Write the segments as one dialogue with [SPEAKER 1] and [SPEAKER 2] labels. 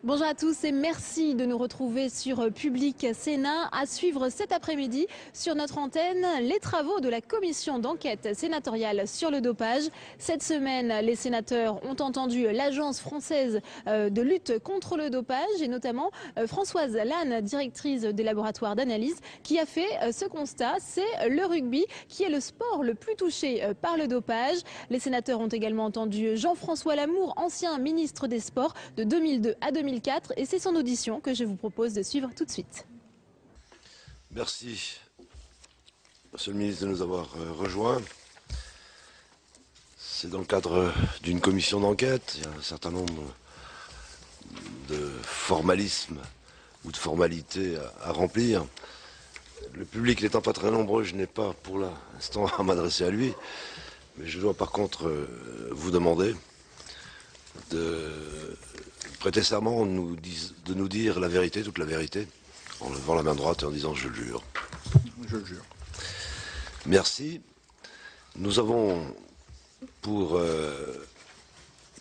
[SPEAKER 1] Bonjour à tous et merci de nous retrouver sur Public Sénat. À suivre cet après-midi sur notre antenne les travaux de la commission d'enquête sénatoriale sur le dopage. Cette semaine, les sénateurs ont entendu l'Agence française de lutte contre le dopage et notamment Françoise Lannes, directrice des laboratoires d'analyse, qui a fait ce constat. C'est le rugby qui est le sport le plus touché par le dopage. Les sénateurs ont également entendu Jean-François Lamour, ancien ministre des Sports de 2002 à 2004. Et c'est son audition que je vous propose de suivre tout de suite.
[SPEAKER 2] Merci, Monsieur le ministre, de nous avoir rejoints. C'est dans le cadre d'une commission d'enquête. Il y a un certain nombre de formalismes ou de formalités à remplir. Le public n'étant pas très nombreux, je n'ai pas pour l'instant à m'adresser à lui. Mais je dois par contre vous demander de prêter serment de nous dire la vérité, toute la vérité, en levant la main droite et en disant « je le jure ».
[SPEAKER 3] Je le jure.
[SPEAKER 2] Merci. Nous avons pour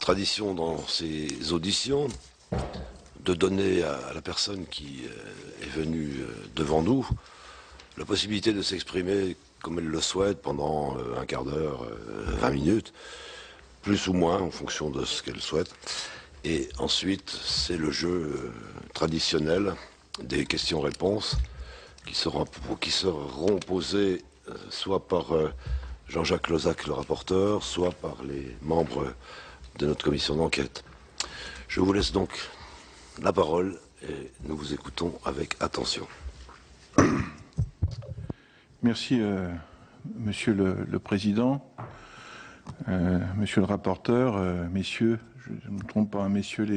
[SPEAKER 2] tradition dans ces auditions de donner à la personne qui est venue devant nous la possibilité de s'exprimer comme elle le souhaite pendant un quart d'heure, 20 minutes, plus ou moins en fonction de ce qu'elle souhaite. Et ensuite, c'est le jeu traditionnel des questions-réponses qui seront posées soit par Jean-Jacques Lozach, le rapporteur, soit par les membres de notre commission d'enquête. Je vous laisse donc la parole et nous vous écoutons avec attention.
[SPEAKER 3] Merci, Monsieur le Président, Monsieur le rapporteur, messieurs, je ne me trompe pas, messieurs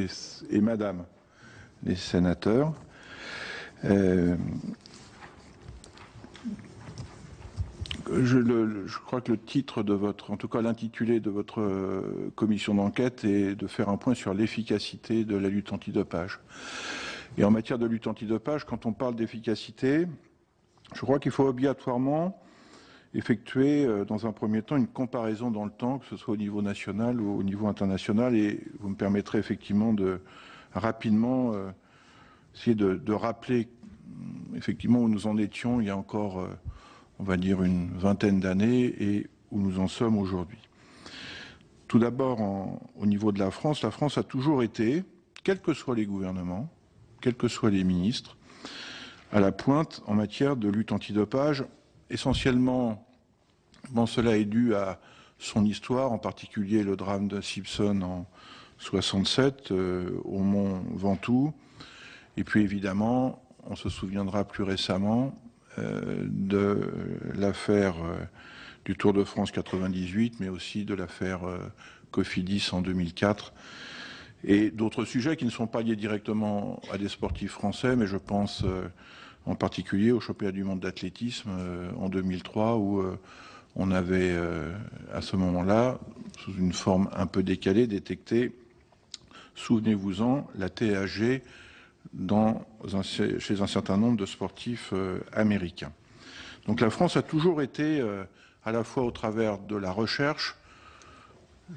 [SPEAKER 3] et madame les sénateurs. Je crois que le titre de votre, en tout cas l'intitulé de votre commission d'enquête est de faire un point sur l'efficacité de la lutte antidopage. Et en matière de lutte antidopage, quand on parle d'efficacité, je crois qu'il faut obligatoirement effectuer dans un premier temps une comparaison dans le temps, que ce soit au niveau national ou au niveau international, et vous me permettrez effectivement de rapidement essayer de rappeler effectivement où nous en étions il y a encore, on va dire, une vingtaine d'années et où nous en sommes aujourd'hui. Tout d'abord, au niveau de la France a toujours été, quels que soient les gouvernements, quels que soient les ministres, à la pointe en matière de lutte antidopage. Essentiellement, cela est dû à son histoire, en particulier le drame de Simpson en 67 au Mont Ventoux. Et puis évidemment, on se souviendra plus récemment de l'affaire du Tour de France 98, mais aussi de l'affaire Cofidis en 2004. Et d'autres sujets qui ne sont pas liés directement à des sportifs français, mais je pense en particulier au championnat du monde d'athlétisme en 2003, où on avait à ce moment-là, sous une forme un peu décalée, détecté, souvenez-vous-en, la THG chez un certain nombre de sportifs américains. Donc la France a toujours été, à la fois au travers de la recherche,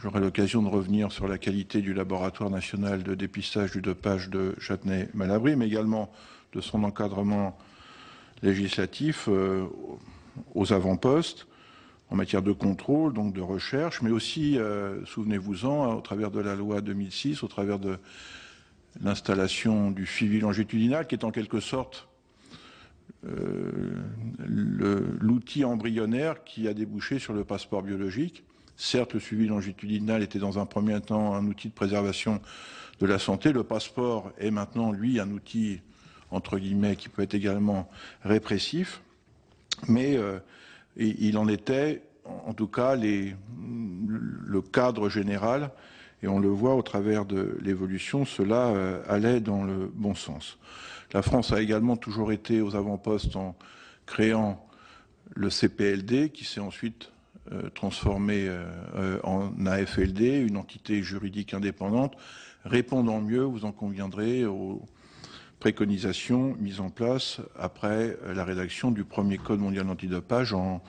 [SPEAKER 3] j'aurai l'occasion de revenir sur la qualité du laboratoire national de dépistage du dopage de Châtenay-Malabry, mais également de son encadrement législatif aux avant-postes, en matière de contrôle, donc de recherche, mais aussi, souvenez-vous-en, au travers de la loi 2006, au travers de l'installation du suivi longitudinal, qui est en quelque sorte l'outil embryonnaire qui a débouché sur le passeport biologique. Certes, le suivi longitudinal était dans un premier temps un outil de préservation de la santé. Le passeport est maintenant, lui, un outil, entre guillemets, qui peut être également répressif. Mais il en était, en tout cas, le cadre général. Et on le voit au travers de l'évolution, cela allait dans le bon sens. La France a également toujours été aux avant-postes en créant le CPLD, qui s'est ensuite transformé en AFLD, une entité juridique indépendante, répondant mieux, vous en conviendrez, aux préconisations mises en place après la rédaction du premier Code mondial antidopage en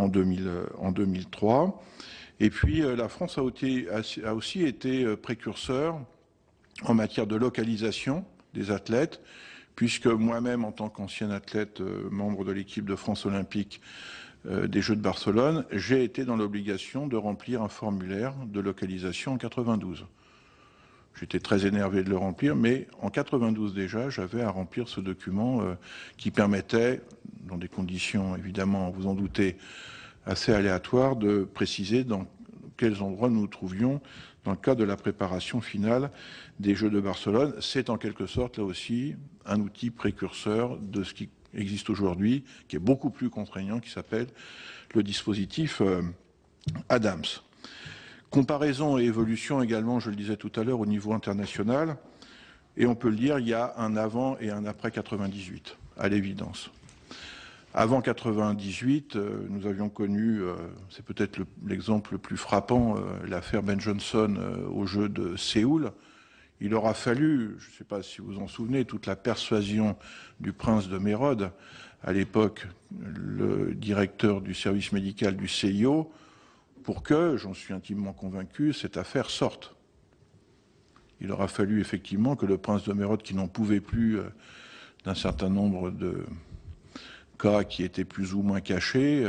[SPEAKER 3] 2003. Et puis la France a aussi été précurseur en matière de localisation des athlètes, puisque moi-même, en tant qu'ancien athlète, membre de l'équipe de France olympique des Jeux de Barcelone, j'ai été dans l'obligation de remplir un formulaire de localisation en 92. J'étais très énervé de le remplir, mais en 92 déjà, j'avais à remplir ce document qui permettait, dans des conditions évidemment, vous en doutez, assez aléatoires, de préciser dans quels endroits nous nous trouvions dans le cadre de la préparation finale des Jeux de Barcelone. C'est en quelque sorte, là aussi, un outil précurseur de ce qui existe aujourd'hui, qui est beaucoup plus contraignant, qui s'appelle le dispositif Adams. Comparaison et évolution également, je le disais tout à l'heure, au niveau international. Et on peut le dire, il y a un avant et un après 98, à l'évidence. Avant 98, nous avions connu, c'est peut-être l'exemple le plus frappant, l'affaire Ben Johnson aux Jeux de Séoul. Il aura fallu, je ne sais pas si vous en souvenez, toute la persuasion du prince de Mérode, à l'époque le directeur du service médical du CIO, pour que, j'en suis intimement convaincu, cette affaire sorte. Il aura fallu effectivement que le prince de Mérode, qui n'en pouvait plus d'un certain nombre de cas qui étaient plus ou moins cachés,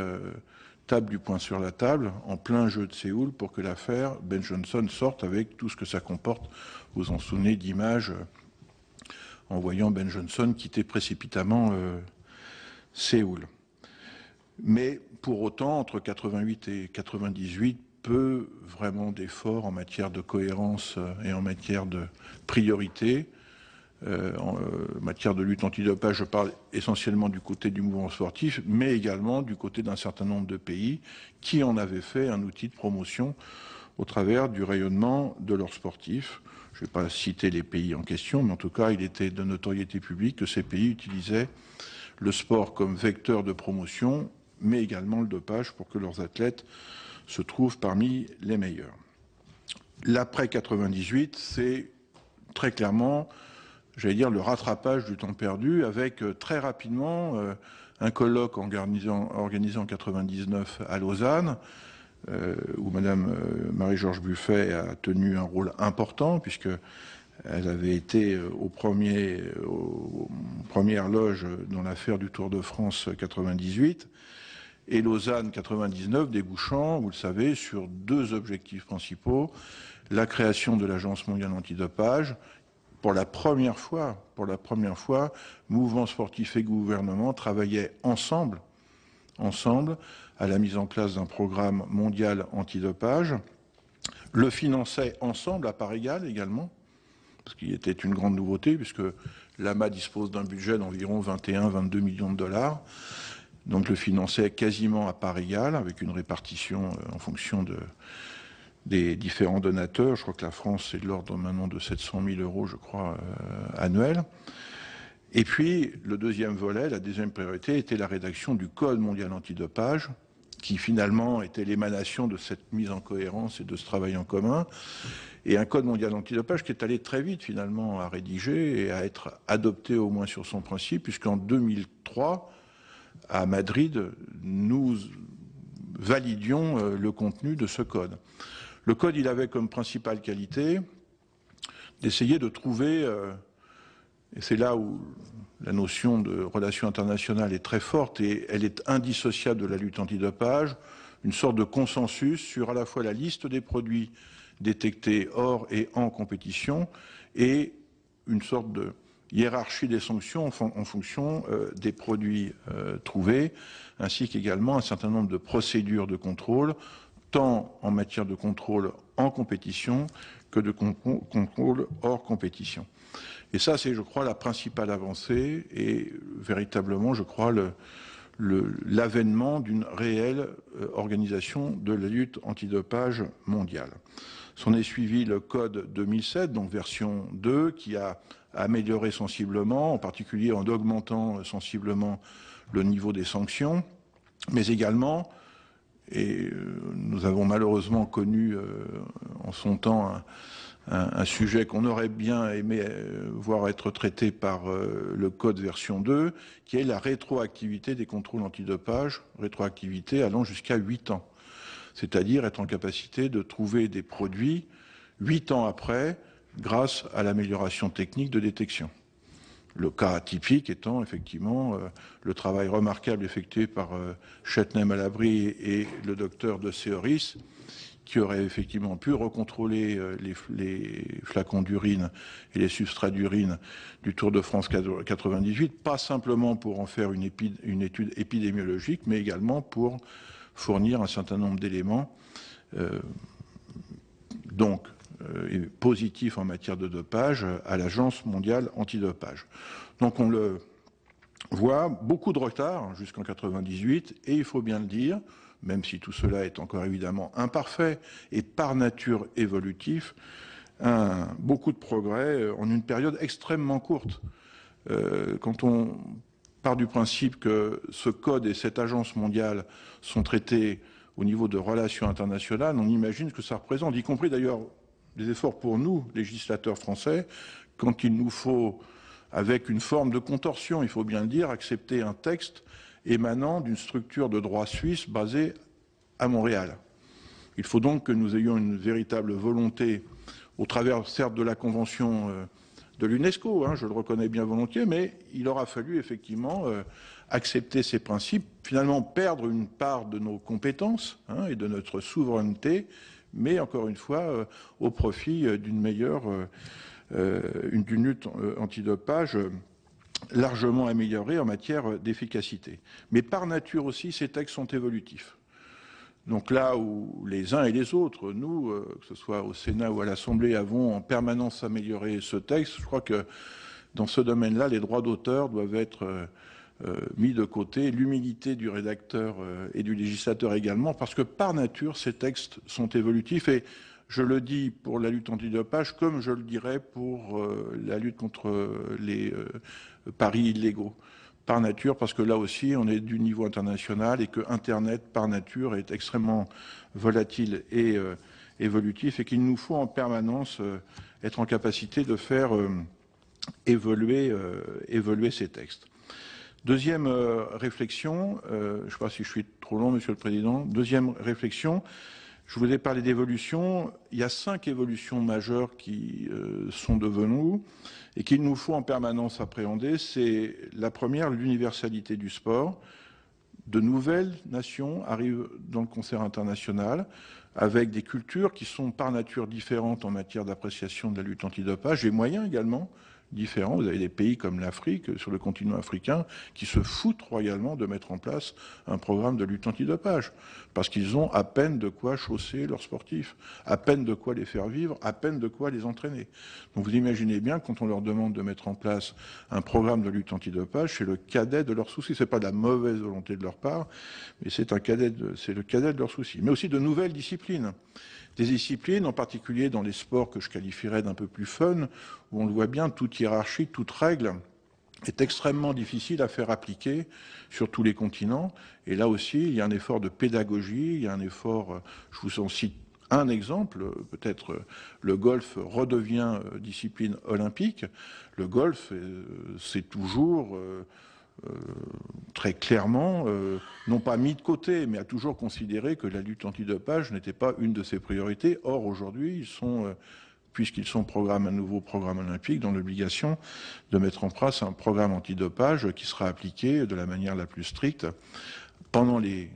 [SPEAKER 3] tape du poing sur la table, en plein jeu de Séoul, pour que l'affaire Ben Johnson sorte avec tout ce que ça comporte. Vous en souvenez d'images en voyant Ben Johnson quitter précipitamment Séoul. Mais pour autant, entre 88 et 98, peu vraiment d'efforts en matière de cohérence et en matière de priorité. En matière de lutte antidopage, je parle essentiellement du côté du mouvement sportif, mais également du côté d'un certain nombre de pays qui en avaient fait un outil de promotion au travers du rayonnement de leurs sportifs. Je ne vais pas citer les pays en question, mais en tout cas, il était de notoriété publique que ces pays utilisaient le sport comme vecteur de promotion, mais également le dopage pour que leurs athlètes se trouvent parmi les meilleurs. L'après 98, c'est très clairement, j'allais dire, le rattrapage du temps perdu, avec très rapidement un colloque organisé en 99 à Lausanne, où Madame Marie-Georges Buffet a tenu un rôle important, puisque elle avait été aux premières loges dans l'affaire du Tour de France 98, et Lausanne 99 débouchant, vous le savez, sur deux objectifs principaux: la création de l'Agence mondiale antidopage. Pour la première fois, mouvement sportif et gouvernement travaillaient ensemble à la mise en place d'un programme mondial antidopage, le finançaient ensemble à part égale également, ce qui était une grande nouveauté, puisque l'AMA dispose d'un budget d'environ 21-22 millions de dollars, donc le finançait quasiment à part égale, avec une répartition en fonction des différents donateurs. Je crois que la France, c'est de l'ordre maintenant de 700 000 euros, je crois, annuels. Et puis, le deuxième volet, la deuxième priorité, était la rédaction du Code mondial antidopage, qui finalement était l'émanation de cette mise en cohérence et de ce travail en commun. Et un Code mondial antidopage qui est allé très vite, finalement, à rédiger et à être adopté au moins sur son principe, puisqu'en 2003, à Madrid, nous validions le contenu de ce code. Le code, il avait comme principale qualité d'essayer de trouver, et c'est là où la notion de relation internationale est très forte et elle est indissociable de la lutte antidopage, une sorte de consensus sur à la fois la liste des produits détectés hors et en compétition et une sorte de hiérarchie des sanctions en fonction des produits trouvés, ainsi qu'également un certain nombre de procédures de contrôle, tant en matière de contrôle en compétition que de contrôle hors compétition. Et ça, c'est, je crois, la principale avancée et véritablement, je crois, l'avènement d'une réelle organisation de la lutte antidopage mondiale. S'en est suivi le Code 2007, donc version 2, qui a amélioré sensiblement, en particulier en augmentant sensiblement le niveau des sanctions, mais également, et nous avons malheureusement connu en son temps un sujet qu'on aurait bien aimé voir être traité par le Code version 2, qui est la rétroactivité des contrôles antidopage, rétroactivité allant jusqu'à 8 ans. C'est-à-dire être en capacité de trouver des produits 8 ans après, grâce à l'amélioration technique de détection. Le cas atypique étant effectivement le travail remarquable effectué par Chetnem-Malabry et le docteur de Seoris, qui aurait effectivement pu recontrôler les flacons d'urine et les substrats d'urine du Tour de France 98, pas simplement pour en faire une étude épidémiologique, mais également pour fournir un certain nombre d'éléments positifs en matière de dopage à l'Agence mondiale antidopage. Donc on le voit, beaucoup de retard jusqu'en 98, et il faut bien le dire, même si tout cela est encore évidemment imparfait et par nature évolutif, beaucoup de progrès en une période extrêmement courte. Quand on part du principe que ce code et cette agence mondiale sont traités au niveau de relations internationales, on imagine ce que ça représente, y compris d'ailleurs des efforts pour nous, législateurs français, quand il nous faut, avec une forme de contorsion, il faut bien le dire, accepter un texte émanant d'une structure de droit suisse basée à Montréal. Il faut donc que nous ayons une véritable volonté, au travers certes de la convention de l'UNESCO, je le reconnais bien volontiers, mais il aura fallu effectivement accepter ces principes, finalement perdre une part de nos compétences et de notre souveraineté, mais encore une fois au profit d'une meilleure d'une lutte antidopage largement améliorée en matière d'efficacité. Mais par nature aussi, ces textes sont évolutifs. Donc là où les uns et les autres, nous, que ce soit au Sénat ou à l'Assemblée, avons en permanence amélioré ce texte, je crois que dans ce domaine-là, les droits d'auteur doivent être mis de côté, l'humilité du rédacteur et du législateur également, parce que par nature, ces textes sont évolutifs. Et je le dis pour la lutte antidopage, comme je le dirais pour la lutte contre les paris illégaux. Par nature, parce que là aussi, on est du niveau international et que Internet, par nature, est extrêmement volatile et évolutif et qu'il nous faut en permanence être en capacité de faire évoluer ces textes. Deuxième réflexion, je ne sais pas si je suis trop long, Monsieur le Président. Deuxième réflexion, je vous ai parlé d'évolution. Il y a 5 évolutions majeures qui sont devant nous et qu'il nous faut en permanence appréhender. C'est la première, l'universalité du sport. De nouvelles nations arrivent dans le concert international avec des cultures qui sont par nature différentes en matière d'appréciation de la lutte antidopage, et moyens également différents. Vous avez des pays comme l'Afrique, sur le continent africain, qui se foutent royalement de mettre en place un programme de lutte antidopage, parce qu'ils ont à peine de quoi chausser leurs sportifs, à peine de quoi les faire vivre, à peine de quoi les entraîner. Donc vous imaginez bien, quand on leur demande de mettre en place un programme de lutte antidopage, c'est le cadet de leurs soucis. C'est pas de la mauvaise volonté de leur part, mais c'est le cadet de leurs soucis. Mais aussi de nouvelles disciplines. Des disciplines, en particulier dans les sports que je qualifierais d'un peu plus fun, où on le voit bien, toute hiérarchie, toute règle est extrêmement difficile à faire appliquer sur tous les continents. Et là aussi, il y a un effort de pédagogie, il y a un effort, je vous en cite un exemple, peut-être le golf redevient discipline olympique. Le golf, c'est toujours très clairement, non pas mis de côté, mais a toujours considéré que la lutte antidopage n'était pas une de ses priorités. Or, aujourd'hui, ils sont, puisqu'ils sont un nouveau programme olympique, dans l'obligation de mettre en place un programme antidopage qui sera appliqué de la manière la plus stricte pendant les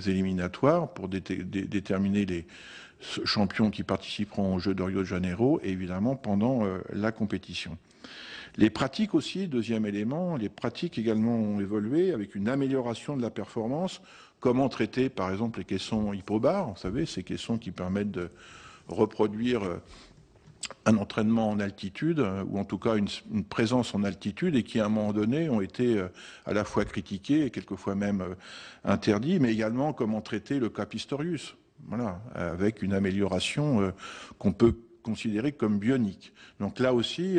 [SPEAKER 3] éliminatoires pour déterminer les champions qui participeront aux Jeux de Rio de Janeiro et évidemment pendant la compétition. Les pratiques aussi, deuxième élément, les pratiques également ont évolué avec une amélioration de la performance. Comment traiter par exemple les caissons hypobares, vous savez, ces caissons qui permettent de reproduire un entraînement en altitude, ou en tout cas une présence en altitude, et qui à un moment donné ont été à la fois critiqués et quelquefois même interdits, mais également comment traiter le cas Pistorius, voilà, avec une amélioration qu'on peut considérée comme bionique. Donc là aussi,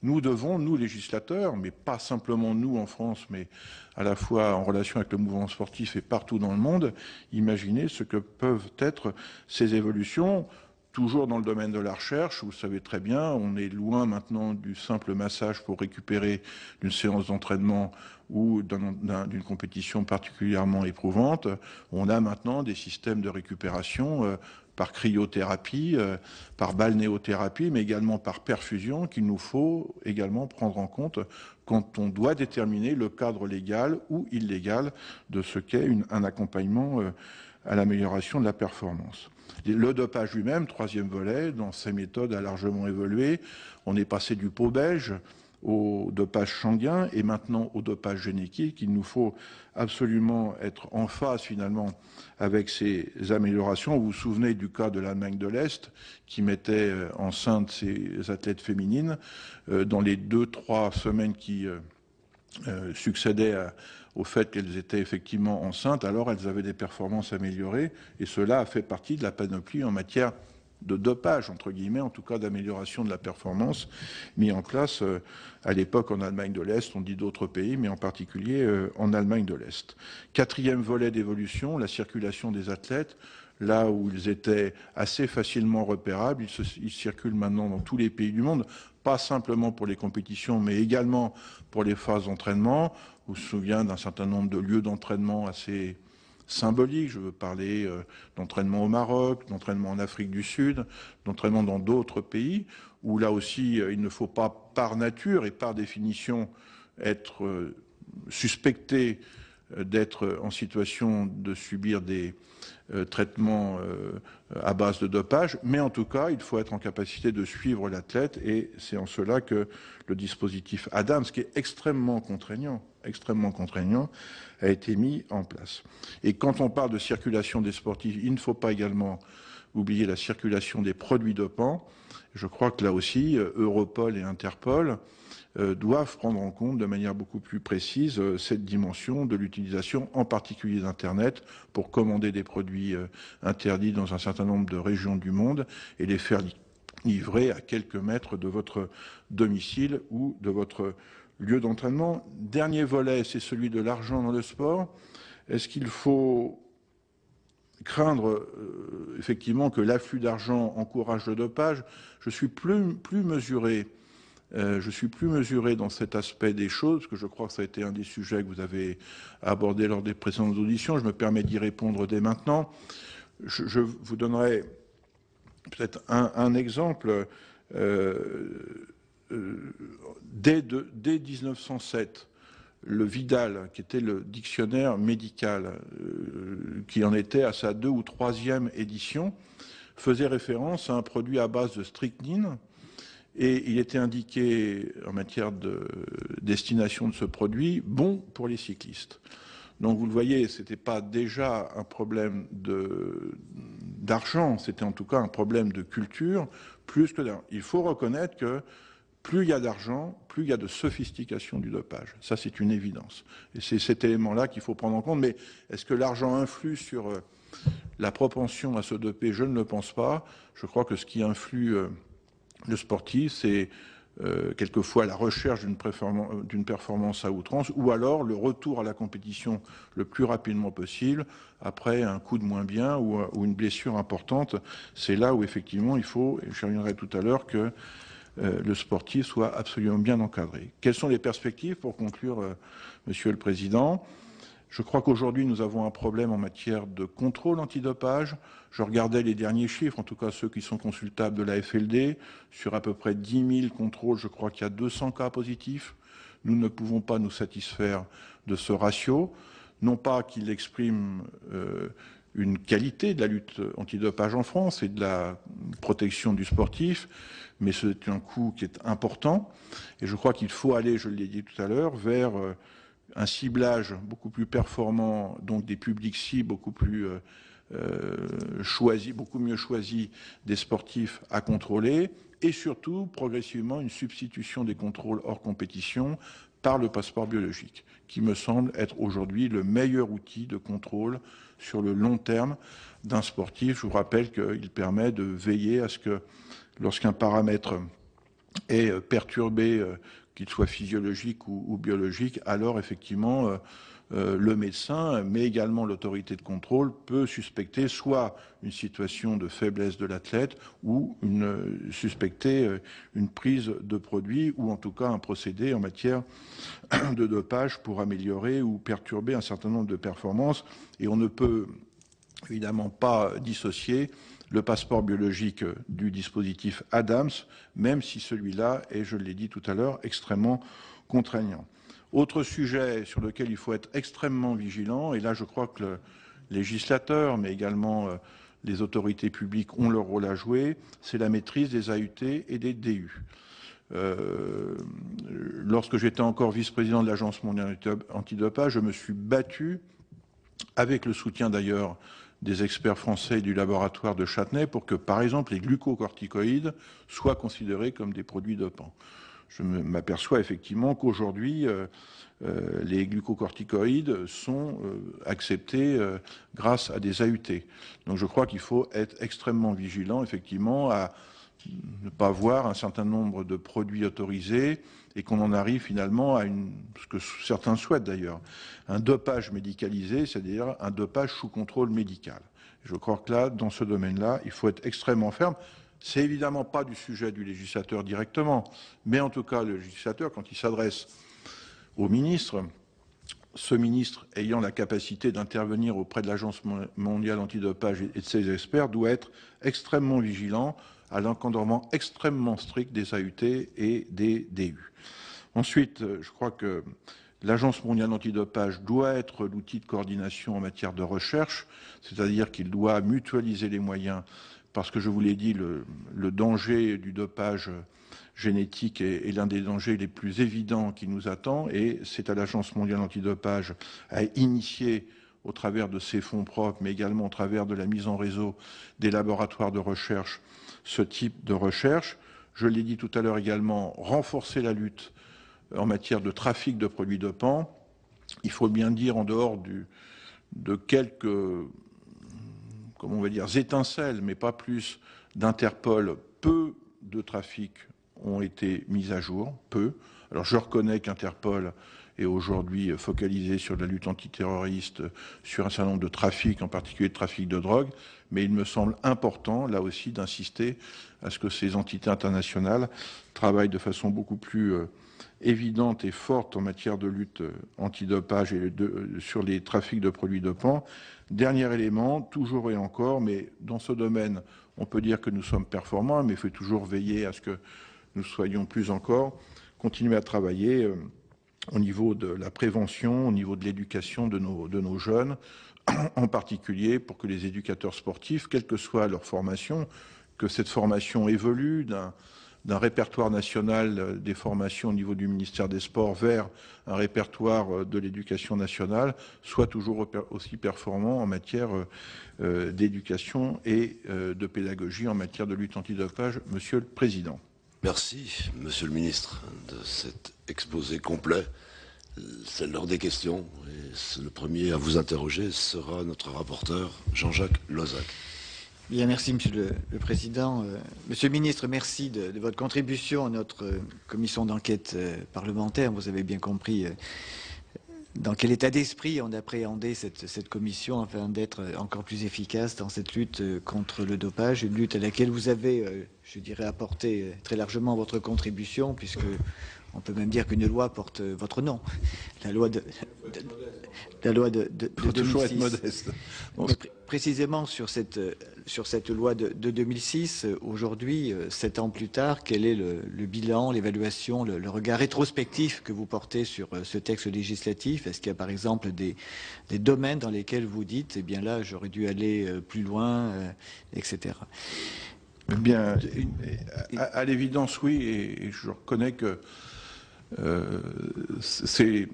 [SPEAKER 3] nous devons, nous législateurs, mais pas simplement nous en France, mais à la fois en relation avec le mouvement sportif et partout dans le monde, imaginer ce que peuvent être ces évolutions Toujours dans le domaine de la recherche, vous savez très bien, on est loin maintenant du simple massage pour récupérer d'une séance d'entraînement ou d'une compétition particulièrement éprouvante. On a maintenant des systèmes de récupération par cryothérapie, par balnéothérapie, mais également par perfusion qu'il nous faut également prendre en compte quand on doit déterminer le cadre légal ou illégal de ce qu'est un accompagnement à l'amélioration de la performance. Le dopage lui-même, troisième volet, dans ses méthodes a largement évolué. On est passé du pot belge au dopage sanguin et maintenant au dopage génétique. Il nous faut absolument être en phase finalement avec ces améliorations. Vous vous souvenez du cas de l'Allemagne de l'Est qui mettait enceinte ses athlètes féminines dans les 2-3 semaines qui succédaient au fait qu'elles étaient effectivement enceintes, alors elles avaient des performances améliorées, et cela a fait partie de la panoplie en matière de dopage, entre guillemets, en tout cas d'amélioration de la performance, mis en place à l'époque en Allemagne de l'Est, on dit d'autres pays, mais en particulier en Allemagne de l'Est. Quatrième volet d'évolution, la circulation des athlètes. Là où ils étaient assez facilement repérables, ils circulent maintenant dans tous les pays du monde, pas simplement pour les compétitions, mais également pour les phases d'entraînement. On se souvient d'un certain nombre de lieux d'entraînement assez symboliques. Je veux parler d'entraînement au Maroc, d'entraînement en Afrique du Sud, d'entraînement dans d'autres pays, où là aussi, il ne faut pas par nature et par définition être suspecté d'être en situation de subir des traitements à base de dopage, mais en tout cas, il faut être en capacité de suivre l'athlète, et c'est en cela que le dispositif ADAMS, qui est extrêmement contraignant, a été mis en place. Et quand on parle de circulation des sportifs, il ne faut pas également oublier la circulation des produits dopants. Je crois que là aussi, Europol et Interpol doivent prendre en compte de manière beaucoup plus précise cette dimension de l'utilisation, en particulier d'Internet, pour commander des produits interdits dans un certain nombre de régions du monde et les faire livrer à quelques mètres de votre domicile ou de votre lieu d'entraînement. Dernier volet, c'est celui de l'argent dans le sport. Est-ce qu'il faut craindre effectivement que l'afflux d'argent encourage le dopage? Je suis plus mesuré. Je suis plus mesuré dans cet aspect des choses, parce que je crois que ça a été un des sujets que vous avez abordé lors des précédentes auditions. Je me permets d'y répondre dès maintenant. Je vous donnerai peut-être un exemple. Dès 1907, le Vidal, qui était le dictionnaire médical, qui en était à sa 2e ou 3e édition, faisait référence à un produit à base de strychnine. Et il était indiqué en matière de destination de ce produit, bon pour les cyclistes. Donc vous le voyez, ce n'était pas déjà un problème d'argent, c'était en tout cas un problème de culture, plus que d'argent. Il faut reconnaître que plus il y a d'argent, plus il y a de sophistication du dopage. Ça, c'est une évidence. Et c'est cet élément-là qu'il faut prendre en compte. Mais est-ce que l'argent influe sur la propension à se doper? Je ne le pense pas. Je crois que ce qui influe le sportif, c'est quelquefois la recherche d'une performance à outrance, ou alors le retour à la compétition le plus rapidement possible après un coup de moins bien ou une blessure importante. C'est là où effectivement il faut, et je reviendrai tout à l'heure, que le sportif soit absolument bien encadré. Quelles sont les perspectives pour conclure, Monsieur le Président? Je crois qu'aujourd'hui, nous avons un problème en matière de contrôle antidopage. Je regardais les derniers chiffres, en tout cas ceux qui sont consultables de la FLD. Sur à peu près 10 000 contrôles, je crois qu'il y a 200 cas positifs. Nous ne pouvons pas nous satisfaire de ce ratio. Non pas qu'il exprime une qualité de la lutte antidopage en France et de la protection du sportif, mais c'est un coût qui est important. Et je crois qu'il faut aller, je l'ai dit tout à l'heure, vers un ciblage beaucoup plus performant, donc des publics cibles beaucoup plus choisis, beaucoup mieux choisis des sportifs à contrôler, et surtout progressivement une substitution des contrôles hors compétition par le passeport biologique, qui me semble être aujourd'hui le meilleur outil de contrôle sur le long terme d'un sportif. Je vous rappelle qu'il permet de veiller à ce que lorsqu'un paramètre est perturbé qu'il soit physiologique ou biologique, alors effectivement le médecin, mais également l'autorité de contrôle, peut suspecter soit une situation de faiblesse de l'athlète ou suspecter une prise de produit ou en tout cas un procédé en matière de dopage pour améliorer ou perturber un certain nombre de performances. Et on ne peut évidemment pas dissocier le passeport biologique du dispositif ADAMS, même si celui-là est, je l'ai dit tout à l'heure, extrêmement contraignant. Autre sujet sur lequel il faut être extrêmement vigilant, et là je crois que le législateur, mais également les autorités publiques ont leur rôle à jouer, c'est la maîtrise des AUT et des DU. Lorsque j'étais encore vice-président de l'Agence mondiale antidopage, je me suis battu, avec le soutien d'ailleurs des experts français et du laboratoire de Châtenay, pour que, par exemple, les glucocorticoïdes soient considérés comme des produits dopants. Je m'aperçois effectivement qu'aujourd'hui, les glucocorticoïdes sont acceptés grâce à des AUT. Donc je crois qu'il faut être extrêmement vigilant, effectivement, à ne pas voir un certain nombre de produits autorisés et qu'on en arrive finalement à ce que certains souhaitent d'ailleurs, un dopage médicalisé, c'est-à-dire un dopage sous contrôle médical. Je crois que là, dans ce domaine-là, il faut être extrêmement ferme. C'est évidemment pas du sujet du législateur directement, mais en tout cas, le législateur, quand il s'adresse au ministre, ce ministre ayant la capacité d'intervenir auprès de l'Agence mondiale antidopage et de ses experts, doit être extrêmement vigilant à l'encadrement extrêmement strict des AUT et des DU. Ensuite, je crois que l'Agence mondiale antidopage doit être l'outil de coordination en matière de recherche, c'est-à-dire qu'il doit mutualiser les moyens, parce que je vous l'ai dit, le danger du dopage génétique est l'un des dangers les plus évidents qui nous attend, et c'est à l'Agence mondiale antidopage à initier au travers de ses fonds propres, mais également au travers de la mise en réseau des laboratoires de recherche, ce type de recherche. Je l'ai dit tout à l'heure également, renforcer la lutte en matière de trafic de produits dopants. Il faut bien dire, en dehors de quelques, comment on va dire, étincelles, mais pas plus, d'Interpol, peu de trafics ont été mis à jour, peu. Alors je reconnais qu'Interpol est aujourd'hui focalisé sur la lutte antiterroriste, sur un certain nombre de trafics, en particulier de trafic de drogue, mais il me semble important, là aussi, d'insister à ce que ces entités internationales travaillent de façon beaucoup plus évidente et forte en matière de lutte antidopage et sur les trafics de produits dopants. Dernier élément, toujours et encore, mais dans ce domaine, on peut dire que nous sommes performants, mais il faut toujours veiller à ce que nous soyons plus encore, continuer à travailler au niveau de la prévention, au niveau de l'éducation de nos jeunes, en particulier pour que les éducateurs sportifs, quelle que soit leur formation, que cette formation évolue d'un répertoire national des formations au niveau du ministère des Sports vers un répertoire de l'éducation nationale, soit toujours aussi performant en matière d'éducation et de pédagogie en matière de lutte antidopage. Monsieur le Président.
[SPEAKER 2] Merci, Monsieur le Ministre, de cet exposé complet. C'est l'heure des questions. Et le premier à vous interroger sera notre rapporteur, Jean-Jacques Lozach.
[SPEAKER 4] Bien, merci, Monsieur le Président. Monsieur le Ministre, merci de votre contribution à notre commission d'enquête parlementaire. Vous avez bien compris dans quel état d'esprit on appréhendait cette commission afin d'être encore plus efficace dans cette lutte contre le dopage, une lutte à laquelle vous avez, je dirais, apporté très largement votre contribution, puisque on peut même dire qu'une loi porte votre nom, la loi de 2006.
[SPEAKER 3] Modeste.
[SPEAKER 4] Précisément sur cette loi de 2006, aujourd'hui, 7 ans plus tard, quel est le bilan, l'évaluation, le regard rétrospectif que vous portez sur ce texte législatif? Est-ce qu'il y a par exemple des domaines dans lesquels vous dites, eh bien là, j'aurais dû aller plus loin, etc.
[SPEAKER 3] Eh bien, à l'évidence, oui, et je reconnais que c'est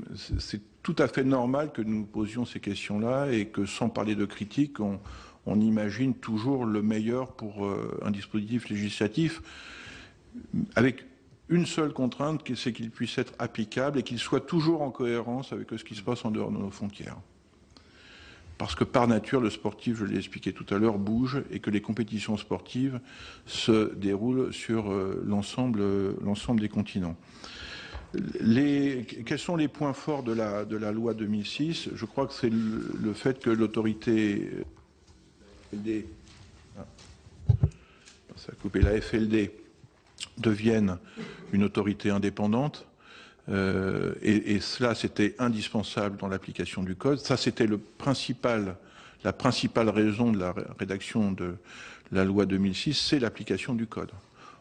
[SPEAKER 3] tout à fait normal que nous posions ces questions-là et que, sans parler de critique, on imagine toujours le meilleur pour un dispositif législatif, avec une seule contrainte, c'est qu'il puisse être applicable et qu'il soit toujours en cohérence avec ce qui se passe en dehors de nos frontières. Parce que par nature, le sportif, je l'ai expliqué tout à l'heure, bouge et que les compétitions sportives se déroulent sur l'ensemble des continents. Quels sont les points forts de la loi 2006? Je crois que c'est le fait que l'autorité la FLD devienne une autorité indépendante. Et cela, c'était indispensable dans l'application du code. Ça, c'était la principale raison de la rédaction de la loi 2006, c'est l'application du code.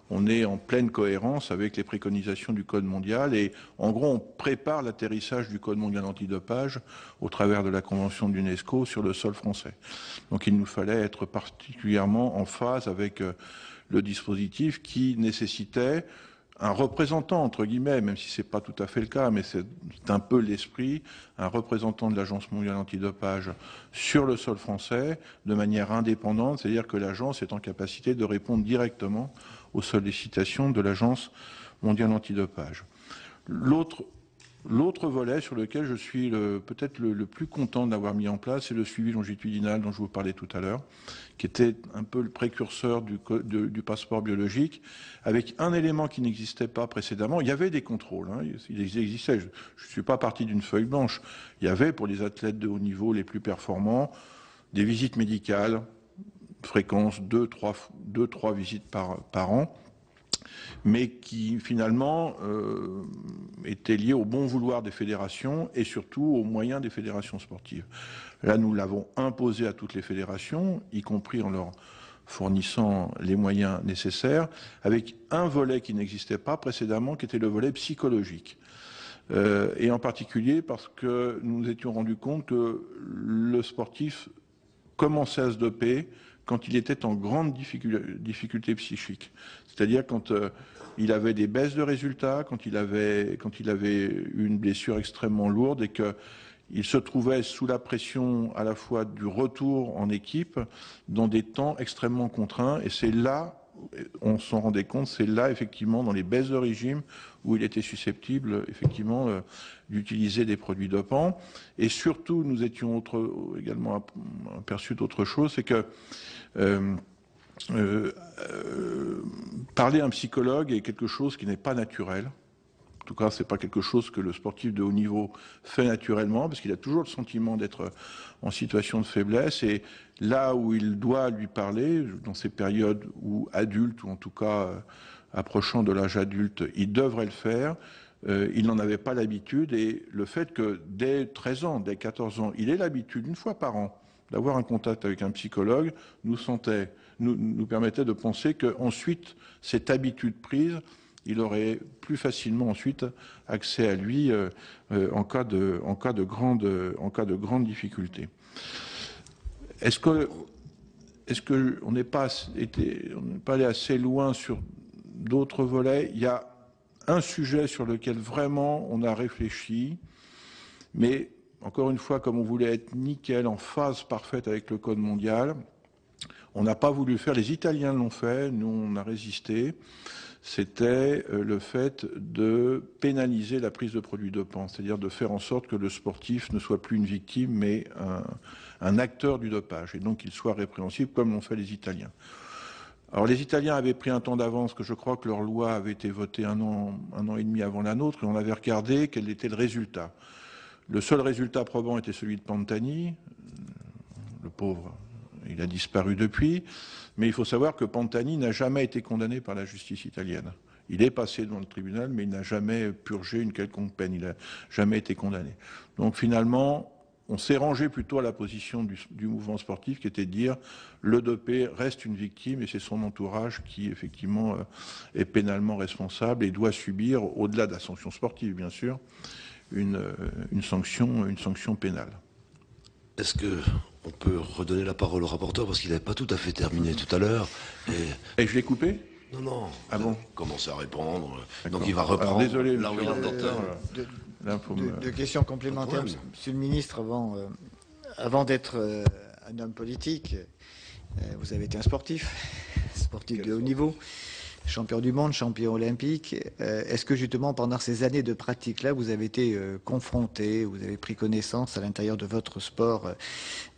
[SPEAKER 3] On est en pleine cohérence avec les préconisations du Code mondial et en gros on prépare l'atterrissage du Code mondial antidopage au travers de la Convention de l'UNESCO sur le sol français. Donc il nous fallait être particulièrement en phase avec le dispositif qui nécessitait un représentant, entre guillemets, même si ce n'est pas tout à fait le cas, mais c'est un peu l'esprit, un représentant de l'Agence mondiale antidopage sur le sol français de manière indépendante, c'est-à-dire que l'agence est en capacité de répondre directement aux sollicitations de l'Agence mondiale antidopage. L'autre volet sur lequel je suis peut-être le plus content d'avoir mis en place, c'est le suivi longitudinal dont je vous parlais tout à l'heure, qui était un peu le précurseur du passeport biologique, avec un élément qui n'existait pas précédemment. Il y avait des contrôles, hein, il existait. Je ne suis pas parti d'une feuille blanche. Il y avait pour les athlètes de haut niveau les plus performants des visites médicales, fréquence 2-3 visites par an, mais qui finalement étaient liés au bon vouloir des fédérations et surtout aux moyens des fédérations sportives. Là, nous l'avons imposé à toutes les fédérations, y compris en leur fournissant les moyens nécessaires, avec un volet qui n'existait pas précédemment, qui était le volet psychologique. Et en particulier parce que nous nous étions rendus compte que le sportif commençait à se doper quand il était en grande difficulté psychique. C'est-à-dire quand il avait des baisses de résultats, quand il avait une blessure extrêmement lourde et qu'il se trouvait sous la pression à la fois du retour en équipe dans des temps extrêmement contraints. Et c'est là, on s'en rendait compte, c'est là effectivement dans les baisses de régime où il était susceptible effectivement d'utiliser des produits dopants. Et surtout, nous étions également aperçus d'autre chose, c'est que parler à un psychologue est quelque chose qui n'est pas naturel. En tout cas, ce n'est pas quelque chose que le sportif de haut niveau fait naturellement, parce qu'il a toujours le sentiment d'être en situation de faiblesse. Et là où il doit lui parler, dans ces périodes où adulte, ou en tout cas approchant de l'âge adulte, il devrait le faire, il n'en avait pas l'habitude. Et le fait que dès 13 ans, dès 14 ans, il ait l'habitude, une fois par an, d'avoir un contact avec un psychologue, nous permettait de penser qu'ensuite, cette habitude prise, il aurait plus facilement ensuite accès à lui en cas de grande difficulté. Est-ce qu'on n'est pas allé assez loin sur d'autres volets? Il y a un sujet sur lequel vraiment on a réfléchi, mais encore une fois, comme on voulait être nickel, en phase parfaite avec le Code mondial, on n'a pas voulu le faire. Les Italiens l'ont fait, nous on a résisté. C'était le fait de pénaliser la prise de produits dopants, c'est-à-dire de faire en sorte que le sportif ne soit plus une victime, mais un acteur du dopage, et donc qu'il soit répréhensible, comme l'ont fait les Italiens. Alors les Italiens avaient pris un temps d'avance, que je crois que leur loi avait été votée un an et demi avant la nôtre, et on avait regardé quel était le résultat. Le seul résultat probant était celui de Pantani, le pauvre, il a disparu depuis, mais il faut savoir que Pantani n'a jamais été condamné par la justice italienne. Il est passé devant le tribunal, mais il n'a jamais purgé une quelconque peine, il n'a jamais été condamné. Donc finalement, on s'est rangé plutôt à la position du mouvement sportif, qui était de dire le dopé reste une victime et c'est son entourage qui effectivement est pénalement responsable et doit subir, au-delà de la sanction sportive bien sûr, une sanction pénale.
[SPEAKER 2] Est-ce qu'on peut redonner la parole au rapporteur parce qu'il n'avait pas tout à fait terminé tout à l'heure
[SPEAKER 3] Et je l'ai coupé?
[SPEAKER 2] Non.
[SPEAKER 3] Ah bon?
[SPEAKER 2] Commence à répondre. Donc il va reprendre.
[SPEAKER 3] Alors, désolé,
[SPEAKER 2] là où il est
[SPEAKER 4] Deux questions complémentaires, Monsieur le Ministre. Avant d'être un homme politique, vous avez été un sportif de haut niveau. champion du monde, champion olympique. Est-ce que justement pendant ces années de pratique-là, vous avez été confronté, vous avez pris connaissance à l'intérieur de votre sport,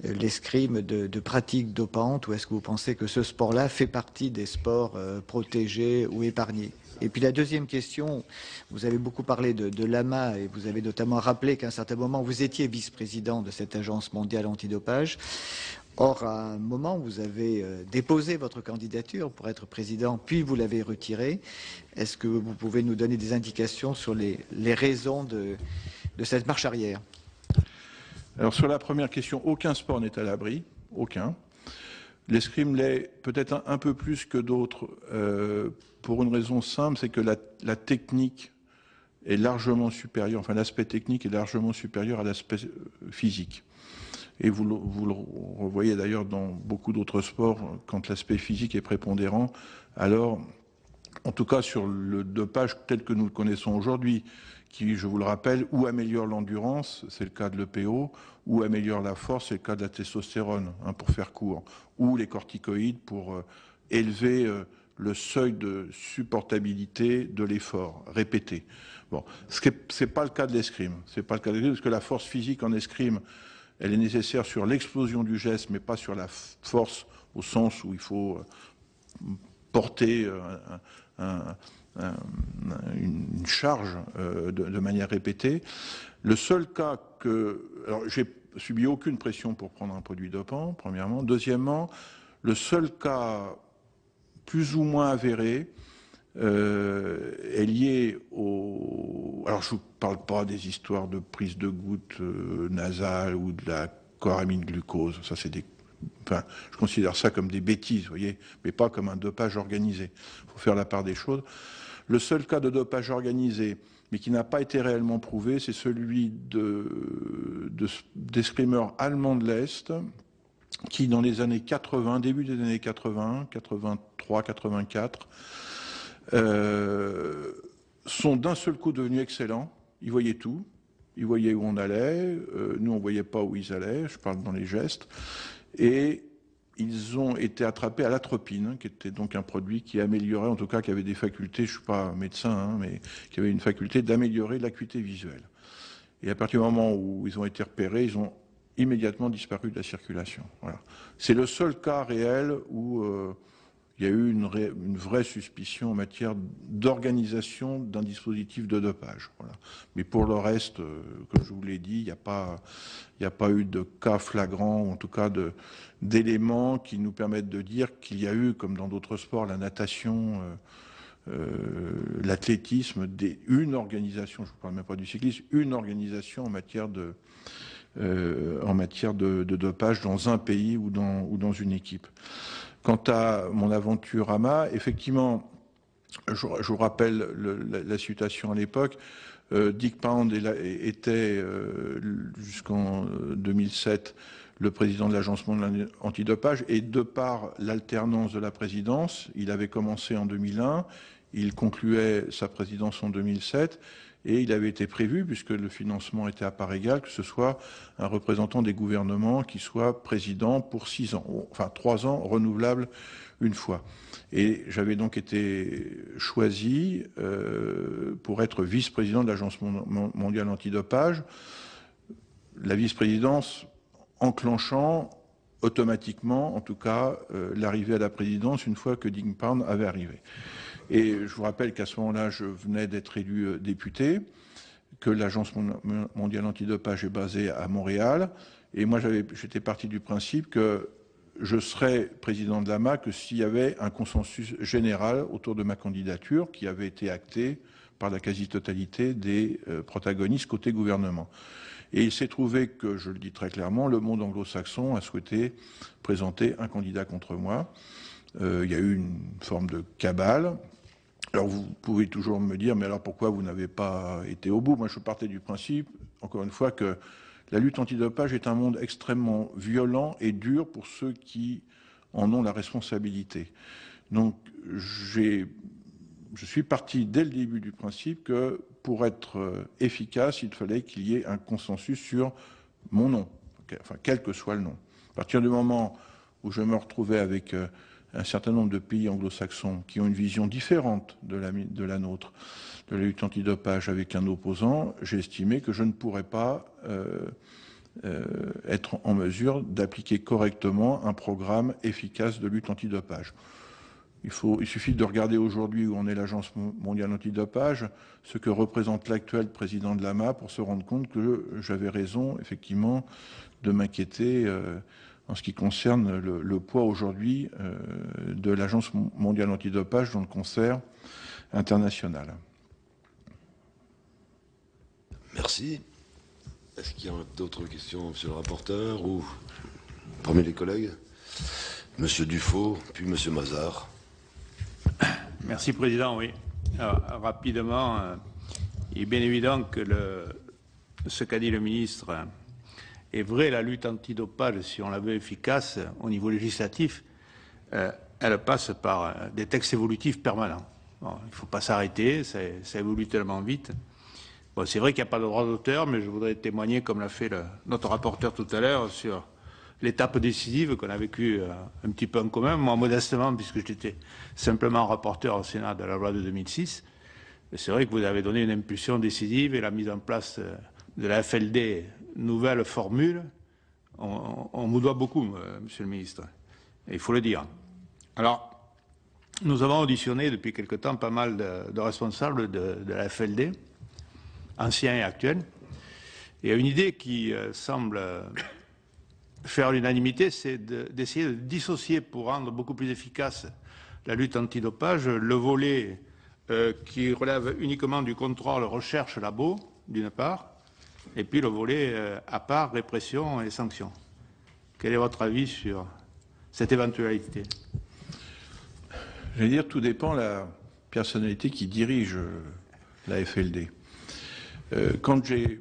[SPEAKER 4] l'escrime, de pratiques dopantes, ou est-ce que vous pensez que ce sport-là fait partie des sports protégés ou épargnés? Et puis la deuxième question, vous avez beaucoup parlé de l'AMA et vous avez notamment rappelé qu'à un certain moment, vous étiez vice-président de cette agence mondiale antidopage. Or, à un moment, vous avez déposé votre candidature pour être président, puis vous l'avez retirée. Est-ce que vous pouvez nous donner des indications sur les raisons de cette marche arrière?
[SPEAKER 3] Alors sur la première question, aucun sport n'est à l'abri, aucun. L'escrime l'est peut-être un peu plus que d'autres, pour une raison simple, c'est que la technique est largement supérieure, enfin l'aspect technique est largement supérieur à l'aspect physique. Et vous le revoyez d'ailleurs dans beaucoup d'autres sports, quand l'aspect physique est prépondérant, alors, en tout cas sur le dopage tel que nous le connaissons aujourd'hui, qui, je vous le rappelle, ou améliore l'endurance, c'est le cas de l'EPO, ou améliore la force, c'est le cas de la testostérone, pour faire court, ou les corticoïdes pour élever le seuil de supportabilité de l'effort répété. Bon, c'est pas le cas de l'escrime. C'est pas le cas de l'escrime, parce que la force physique en escrime, elle est nécessaire sur l'explosion du geste, mais pas sur la force au sens où il faut porter une charge de manière répétée. Le seul cas que... Alors, j'ai subi aucune pression pour prendre un produit dopant, premièrement. Deuxièmement, le seul cas plus ou moins avéré est lié au... Alors, je ne vous parle pas des histoires de prise de gouttes nasales ou de la chloramine glucose. Ça, c'est des... Enfin, je considère ça comme des bêtises, vous voyez, mais pas comme un dopage organisé. Il faut faire la part des choses. Le seul cas de dopage organisé, mais qui n'a pas été réellement prouvé, c'est celui d'escrimeurs allemands de l'Est, qui, dans les années 80, début des années 80, 83, 84, sont d'un seul coup devenus excellents. Ils voyaient tout. Ils voyaient où on allait. Nous, on ne voyait pas où ils allaient. Je parle dans les gestes. Et ils ont été attrapés à l'atropine, qui était donc un produit qui améliorait, en tout cas qui avait des facultés, je ne suis pas médecin, mais qui avait une faculté d'améliorer l'acuité visuelle. Et à partir du moment où ils ont été repérés, ils ont immédiatement disparu de la circulation. Voilà. C'est le seul cas réel où il y a eu une vraie suspicion en matière d'organisation d'un dispositif de dopage. Voilà. Mais pour le reste, comme je vous l'ai dit, il n'y a pas eu de cas flagrant, ou en tout cas d'éléments qui nous permettent de dire qu'il y a eu, comme dans d'autres sports, la natation, l'athlétisme, une organisation, je ne vous parle même pas du cyclisme, une organisation en matière de dopage dans un pays ou dans une équipe. Quant à mon aventure AMA, effectivement, je vous rappelle la situation à l'époque. Dick Pound était, jusqu'en 2007, le président de l'Agence mondiale antidopage, et de par l'alternance de la présidence, il avait commencé en 2001, il concluait sa présidence en 2007, et il avait été prévu, puisque le financement était à part égale, que ce soit un représentant des gouvernements qui soit président pour 6 ans, enfin 3 ans, renouvelable une fois. Et j'avais donc été choisi pour être vice-président de l'Agence mondiale antidopage. La vice-présidence enclenchant automatiquement, en tout cas, l'arrivée à la présidence une fois que Dick Pound avait arrivé. Et je vous rappelle qu'à ce moment-là, je venais d'être élu député, que l'Agence mondiale antidopage est basée à Montréal. Et moi, j'étais parti du principe que je serais président de l'AMA que s'il y avait un consensus général autour de ma candidature qui avait été acté par la quasi-totalité des protagonistes côté gouvernement. Et il s'est trouvé que, je le dis très clairement, le monde anglo-saxon a souhaité présenter un candidat contre moi. Il y a eu une forme de cabale. Alors vous pouvez toujours me dire, mais alors pourquoi vous n'avez pas été au bout? Moi je partais du principe, encore une fois, que la lutte antidopage est un monde extrêmement violent et dur pour ceux qui en ont la responsabilité. Donc je suis parti dès le début du principe que pour être efficace, il fallait qu'il y ait un consensus sur mon nom, enfin quel que soit le nom. À partir du moment où je me retrouvais avec un certain nombre de pays anglo-saxons qui ont une vision différente de la nôtre, de la lutte antidopage avec un opposant, j'ai estimé que je ne pourrais pas être en mesure d'appliquer correctement un programme efficace de lutte antidopage. Il suffit de regarder aujourd'hui où en est l'Agence mondiale antidopage, ce que représente l'actuel président de l'AMA, pour se rendre compte que j'avais raison, effectivement, de m'inquiéter en ce qui concerne le poids aujourd'hui de l'Agence mondiale antidopage dans le concert international.
[SPEAKER 2] Merci. Est-ce qu'il y a d'autres questions, monsieur le rapporteur, ou parmi les collègues? Monsieur Dufaux, puis monsieur Mazard.
[SPEAKER 5] Merci, Président. Oui. Alors, rapidement, il est bien évident que ce qu'a dit le ministre est vrai. La lutte antidopage, si on la veut efficace au niveau législatif, elle passe par des textes évolutifs permanents. Bon, il ne faut pas s'arrêter, ça évolue tellement vite. Bon, c'est vrai qu'il n'y a pas de droit d'auteur, mais je voudrais témoigner, comme l'a fait notre rapporteur tout à l'heure, sur l'étape décisive qu'on a vécue un petit peu en commun, moi modestement, puisque j'étais simplement rapporteur au Sénat de la loi de 2006. C'est vrai que vous avez donné une impulsion décisive et la mise en place de la FLD, nouvelle formule, on vous doit beaucoup, monsieur le ministre, et il faut le dire. Alors, nous avons auditionné depuis quelque temps pas mal de responsables de la FLD, anciens et actuels, et une idée qui semble faire l'unanimité, c'est d'essayer de dissocier, pour rendre beaucoup plus efficace la lutte antidopage, le volet qui relève uniquement du contrôle recherche-labo, d'une part, et puis le volet à part, répression et sanctions. Quel est votre avis sur cette éventualité?
[SPEAKER 3] Je vais dire, tout dépend de la personnalité qui dirige la FLD. Quand j'ai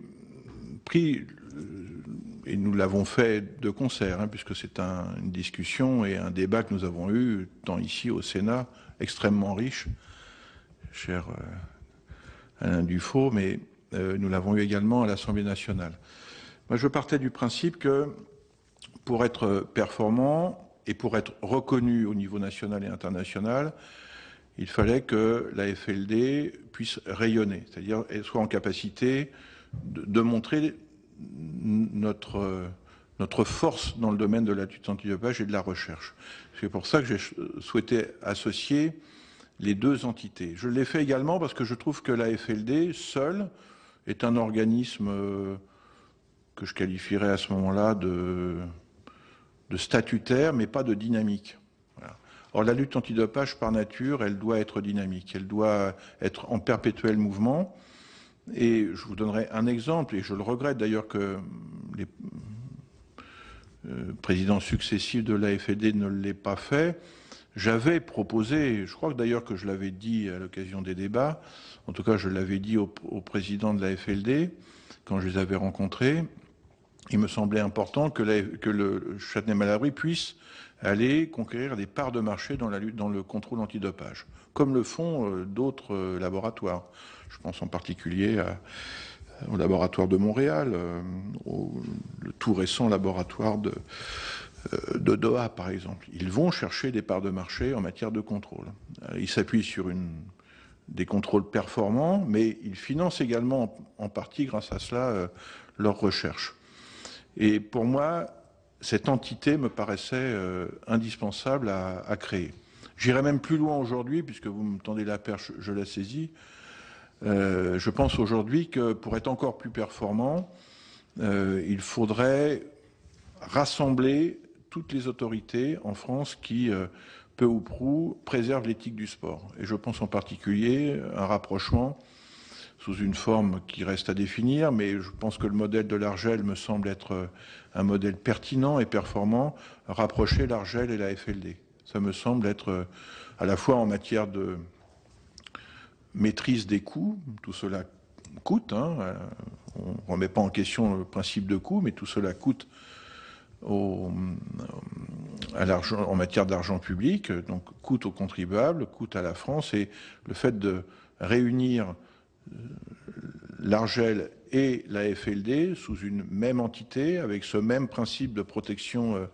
[SPEAKER 3] pris, et nous l'avons fait de concert, puisque c'est une discussion et un débat que nous avons eu, tant ici au Sénat, extrêmement riche, cher Alain Dufaux, mais nous l'avons eu également à l'Assemblée nationale. Moi, je partais du principe que pour être performant et pour être reconnu au niveau national et international, il fallait que la FLD puisse rayonner, c'est-à-dire qu'elle soit en capacité de montrer notre force dans le domaine de la lutte antidopage et de la recherche. C'est pour ça que j'ai souhaité associer les deux entités. Je l'ai fait également parce que je trouve que la FLD, seule, est un organisme que je qualifierais à ce moment-là de statutaire, mais pas de dynamique. Voilà. Or, la lutte antidopage, par nature, elle doit être dynamique, elle doit être en perpétuel mouvement. Et je vous donnerai un exemple, et je le regrette d'ailleurs que les présidents successifs de la FLD ne l'aient pas fait. J'avais proposé, je crois que d'ailleurs que je l'avais dit à l'occasion des débats, en tout cas je l'avais dit au président de la FLD, quand je les avais rencontrés, il me semblait important que le Châtenay-Malabry puisse aller conquérir des parts de marché dans la lutte, dans le contrôle antidopage, comme le font d'autres laboratoires. Je pense en particulier au laboratoire de Montréal, le tout récent laboratoire de Doha, par exemple. Ils vont chercher des parts de marché en matière de contrôle. Ils s'appuient sur des contrôles performants, mais ils financent également en partie, grâce à cela, leurs recherches. Et pour moi, cette entité me paraissait indispensable à créer. J'irai même plus loin aujourd'hui, puisque vous me tendez la perche, je la saisis. Je pense aujourd'hui que pour être encore plus performant, il faudrait rassembler toutes les autorités en France qui, peu ou prou, préservent l'éthique du sport. Et je pense en particulier à un rapprochement sous une forme qui reste à définir, mais je pense que le modèle de l'Argel me semble être un modèle pertinent et performant, rapprocher l'Argel et la FLD. Ça me semble être à la fois en matière de maîtrise des coûts, tout cela coûte, on ne remet pas en question le principe de coût, mais tout cela coûte à l'argent, en matière d'argent public, donc coûte aux contribuables, coûte à la France, et le fait de réunir l'Argel et la FLD sous une même entité, avec ce même principe de protection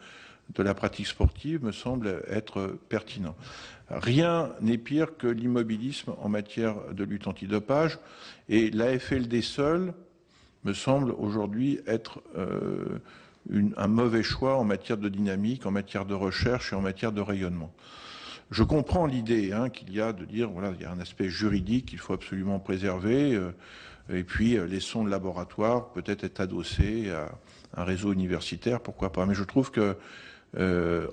[SPEAKER 3] de la pratique sportive me semble être pertinent. Rien n'est pire que l'immobilisme en matière de lutte antidopage, et l'AFLD seul me semble aujourd'hui être un mauvais choix en matière de dynamique, en matière de recherche et en matière de rayonnement. Je comprends l'idée qu'il y a de dire, voilà, il y a un aspect juridique qu'il faut absolument préserver, et puis les laissons le laboratoire peut-être être adossés à un réseau universitaire, pourquoi pas. Mais je trouve que,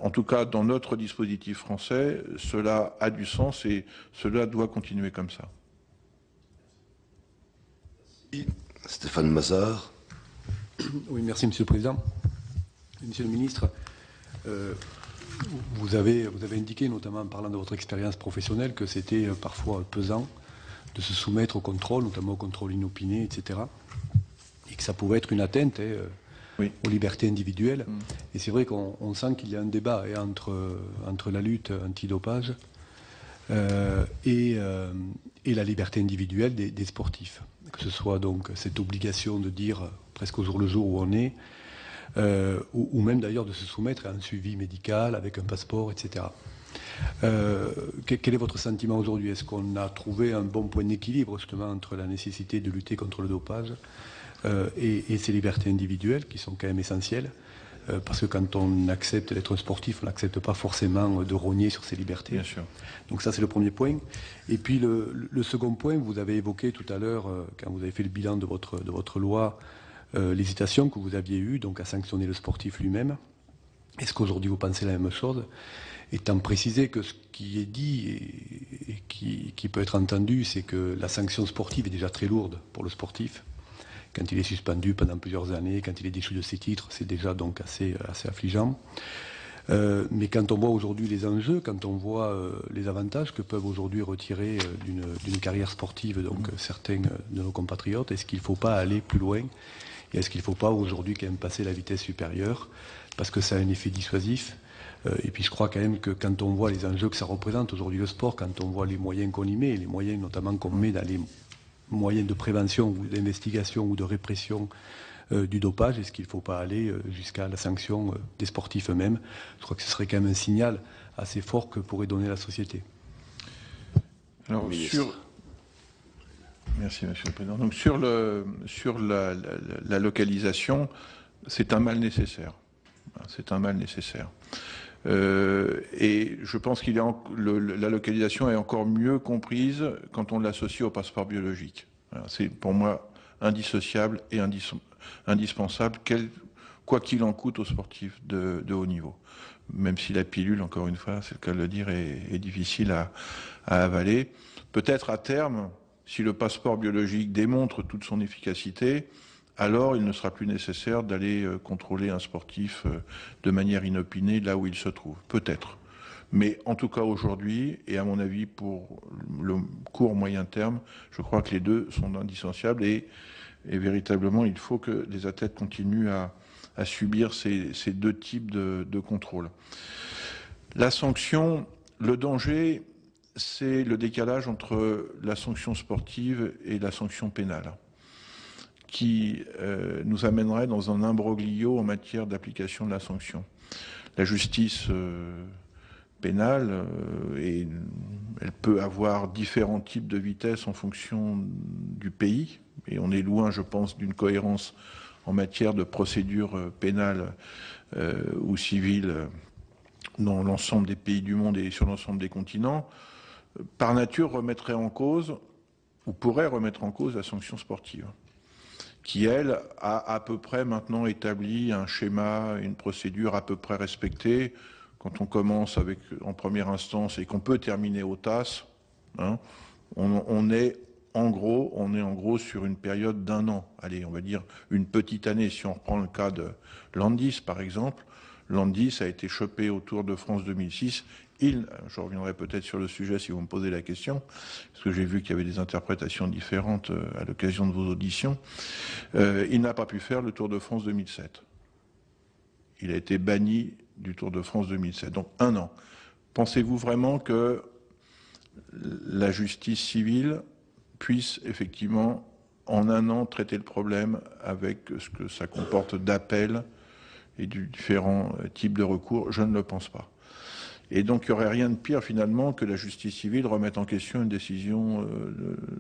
[SPEAKER 3] en tout cas, dans notre dispositif français, cela a du sens et cela doit continuer comme ça.
[SPEAKER 2] Stéphane Mazard.
[SPEAKER 6] Oui, merci Monsieur le Président. Monsieur le Ministre, vous avez indiqué, notamment en parlant de votre expérience professionnelle, que c'était parfois pesant de se soumettre au contrôle, notamment au contrôle inopiné, etc. Et que ça pouvait être une atteinte
[SPEAKER 3] oui,
[SPEAKER 6] aux libertés individuelles. Et c'est vrai qu'on sent qu'il y a un débat entre la lutte antidopage et la liberté individuelle des sportifs. Que ce soit donc cette obligation de dire presque au jour le jour où on est, ou même d'ailleurs de se soumettre à un suivi médical avec un passeport, etc. Quel est votre sentiment aujourd'hui? Est-ce qu'on a trouvé un bon point d'équilibre justement entre la nécessité de lutter contre le dopage et ces libertés individuelles qui sont quand même essentielles? Parce que quand on accepte d'être un sportif, on n'accepte pas forcément de rogner sur ses libertés.
[SPEAKER 3] Bien sûr.
[SPEAKER 6] Donc ça, c'est le premier point. Et puis le second point, vous avez évoqué tout à l'heure, quand vous avez fait le bilan de votre loi, l'hésitation que vous aviez eue donc à sanctionner le sportif lui-même. Est-ce qu'aujourd'hui vous pensez la même chose? Étant précisé que ce qui est dit et qui peut être entendu, c'est que la sanction sportive est déjà très lourde pour le sportif. Quand il est suspendu pendant plusieurs années, quand il est déchu de ses titres, c'est déjà donc assez affligeant. Mais quand on voit aujourd'hui les enjeux, quand on voit les avantages que peuvent aujourd'hui retirer d'une carrière sportive donc certains de nos compatriotes, est-ce qu'il ne faut pas aller plus loin? Et est-ce qu'il ne faut pas aujourd'hui quand même passer la vitesse supérieure? Parce que ça a un effet dissuasif. Et puis je crois quand même que quand on voit les enjeux que ça représente aujourd'hui le sport, quand on voit les moyens qu'on y met, les moyens notamment qu'on met dans les moyens de prévention ou d'investigation ou de répression du dopage, est-ce qu'il ne faut pas aller jusqu'à la sanction des sportifs eux-mêmes? Je crois que ce serait quand même un signal assez fort que pourrait donner la société.
[SPEAKER 3] Alors, merci Monsieur le Président. Donc sur la localisation, c'est un mal nécessaire. C'est un mal nécessaire. Et je pense qu'il la localisation est encore mieux comprise quand on l'associe au passeport biologique. C'est pour moi indissociable et indispensable, quoi qu'il en coûte aux sportifs de haut niveau. Même si la pilule, encore une fois, c'est le cas de le dire, est difficile à avaler. Peut-être à terme, si le passeport biologique démontre toute son efficacité, alors il ne sera plus nécessaire d'aller contrôler un sportif de manière inopinée là où il se trouve. Peut-être. Mais en tout cas aujourd'hui, et à mon avis pour le court-moyen terme, je crois que les deux sont indissociables et véritablement il faut que les athlètes continuent à subir ces deux types de contrôle. La sanction, le danger, c'est le décalage entre la sanction sportive et la sanction pénale, qui nous amènerait dans un imbroglio en matière d'application de la sanction. La justice pénale, elle peut avoir différents types de vitesse en fonction du pays, et on est loin, je pense, d'une cohérence en matière de procédure pénale ou civile dans l'ensemble des pays du monde et sur l'ensemble des continents, par nature remettrait en cause, ou pourrait remettre en cause la sanction sportive, qui, elle, a à peu près maintenant établi un schéma, une procédure à peu près respectée. Quand on commence en première instance et qu'on peut terminer au TAS, on est en gros sur une période d'1 an. Allez, on va dire une petite année. Si on reprend le cas de Landis, par exemple, Landis a été chopé au Tour de France 2006. Je reviendrai peut-être sur le sujet si vous me posez la question, parce que j'ai vu qu'il y avait des interprétations différentes à l'occasion de vos auditions. Il n'a pas pu faire le Tour de France 2007. Il a été banni du Tour de France 2007, donc 1 an. Pensez-vous vraiment que la justice civile puisse effectivement, en 1 an, traiter le problème avec ce que ça comporte d'appel et du différents types de recours, je ne le pense pas. Et donc il n'y aurait rien de pire finalement que la justice civile remette en question une décision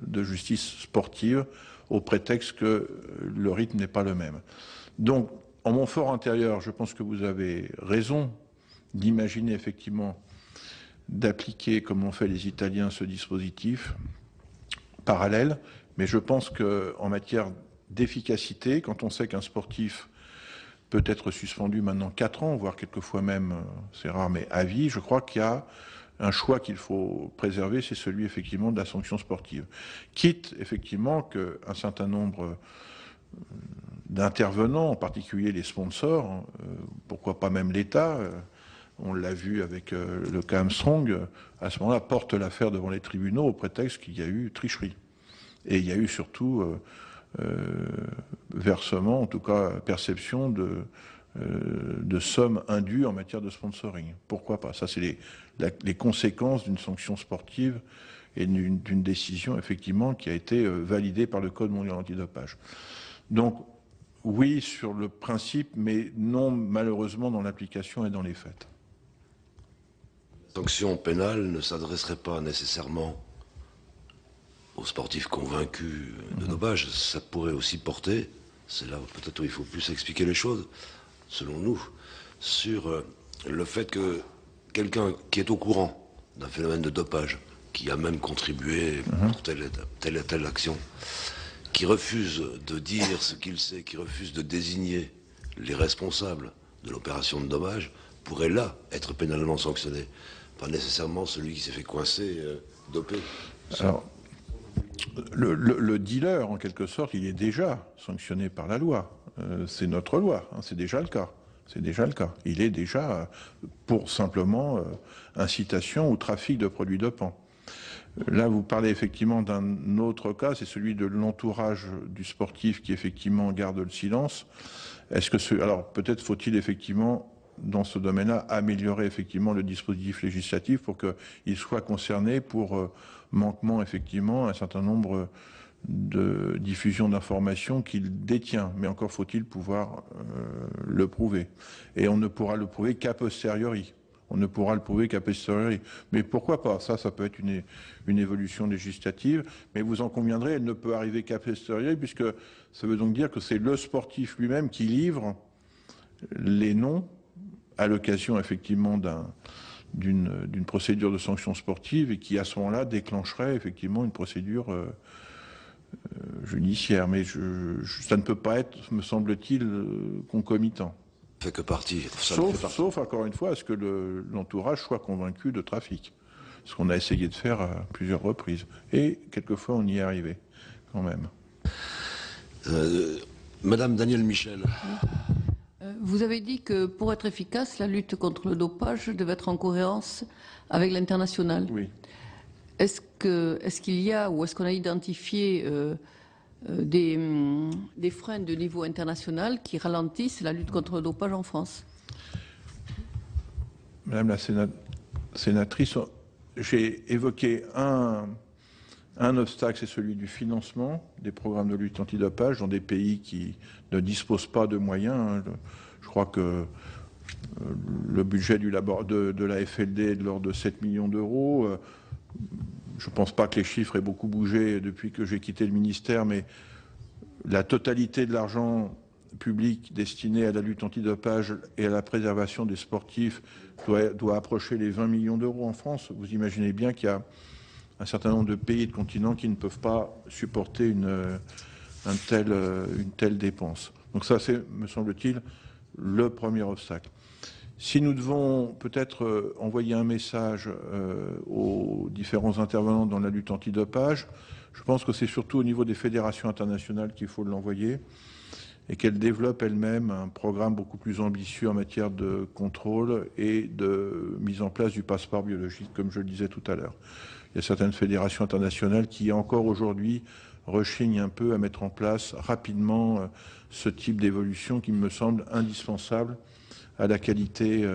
[SPEAKER 3] de justice sportive au prétexte que le rythme n'est pas le même. Donc en mon fort intérieur, je pense que vous avez raison d'imaginer effectivement d'appliquer, comme l'ont fait les Italiens, ce dispositif parallèle, mais je pense qu'en matière d'efficacité, quand on sait qu'un sportif peut être suspendu maintenant 4 ans, voire quelquefois même, c'est rare, mais à vie, je crois qu'il y a un choix qu'il faut préserver, c'est celui effectivement de la sanction sportive. Quitte effectivement qu'un certain nombre d'intervenants, en particulier les sponsors, pourquoi pas même l'État, on l'a vu avec le cas Armstrong, à ce moment-là porte l'affaire devant les tribunaux au prétexte qu'il y a eu tricherie. Et il y a eu surtout versement, en tout cas perception de sommes indues en matière de sponsoring. Pourquoi pas? Ça, c'est les conséquences d'une sanction sportive et d'une décision, effectivement, qui a été validée par le Code mondial antidopage. Donc, oui, sur le principe, mais non, malheureusement, dans l'application et dans les faits.
[SPEAKER 2] La sanction pénale ne s'adresserait pas nécessairement aux sportifs convaincus de dopage. Ça pourrait aussi porter, c'est là peut-être où il faut plus expliquer les choses, selon nous, sur le fait que quelqu'un qui est au courant d'un phénomène de dopage, qui a même contribué pour telle et telle action, qui refuse de dire ce qu'il sait, qui refuse de désigner les responsables de l'opération de dommage, pourrait là être pénalement sanctionné. Pas nécessairement celui qui s'est fait coincer, dopé.
[SPEAKER 3] Alors, le dealer, en quelque sorte, il est déjà sanctionné par la loi. C'est notre loi, hein, c'est déjà le cas. C'est déjà le cas. Il est déjà pour simplement incitation au trafic de produits dopants. Là, vous parlez effectivement d'un autre cas, c'est celui de l'entourage du sportif qui effectivement garde le silence. Alors peut-être faut-il effectivement, dans ce domaine-là, améliorer effectivement le dispositif législatif pour qu'il soit concerné pour manquement effectivement à un certain nombre de diffusion d'informations qu'il détient. Mais encore faut-il pouvoir le prouver. Et on ne pourra le prouver qu'a posteriori. On ne pourra le prouver qu'à posteriori. Mais pourquoi pas? Ça peut être une évolution législative. Mais vous en conviendrez, elle ne peut arriver qu'à posteriori, puisque ça veut donc dire que c'est le sportif lui-même qui livre les noms à l'occasion effectivement d'une procédure de sanction sportive et qui, à ce moment-là, déclencherait effectivement une procédure judiciaire. Mais ça ne peut pas être, me semble-t-il, concomitant.
[SPEAKER 2] Fait que partie.
[SPEAKER 3] Sauf, encore une fois, à ce que l'entourage soit convaincu de trafic. Ce qu'on a essayé de faire à plusieurs reprises. Et quelquefois, on y est arrivé, quand même.
[SPEAKER 2] Madame Danielle Michel.
[SPEAKER 7] Vous avez dit que pour être efficace, la lutte contre le dopage devait être en cohérence avec l'international.
[SPEAKER 3] Oui.
[SPEAKER 7] Est-ce qu'il y a ou est-ce qu'on a identifié des freins de niveau international qui ralentissent la lutte contre le dopage en France?
[SPEAKER 3] Madame la sénatrice, j'ai évoqué un obstacle, c'est celui du financement des programmes de lutte antidopage dans des pays qui ne disposent pas de moyens. Je crois que le budget de la FLD est de l'ordre de 7 millions d'euros. Je ne pense pas que les chiffres aient beaucoup bougé depuis que j'ai quitté le ministère, mais la totalité de l'argent public destiné à la lutte antidopage et à la préservation des sportifs doit approcher les 20 millions d'euros en France. Vous imaginez bien qu'il y a un certain nombre de pays et de continents qui ne peuvent pas supporter une telle dépense. Donc ça, c'est, me semble-t-il, le premier obstacle. Si nous devons peut-être envoyer un message aux différents intervenants dans la lutte antidopage, je pense que c'est surtout au niveau des fédérations internationales qu'il faut l'envoyer et qu'elles développent elles-mêmes un programme beaucoup plus ambitieux en matière de contrôle et de mise en place du passeport biologique, comme je le disais tout à l'heure. Il y a certaines fédérations internationales qui, encore aujourd'hui, rechignent un peu à mettre en place rapidement ce type d'évolution qui me semble indispensable à la qualité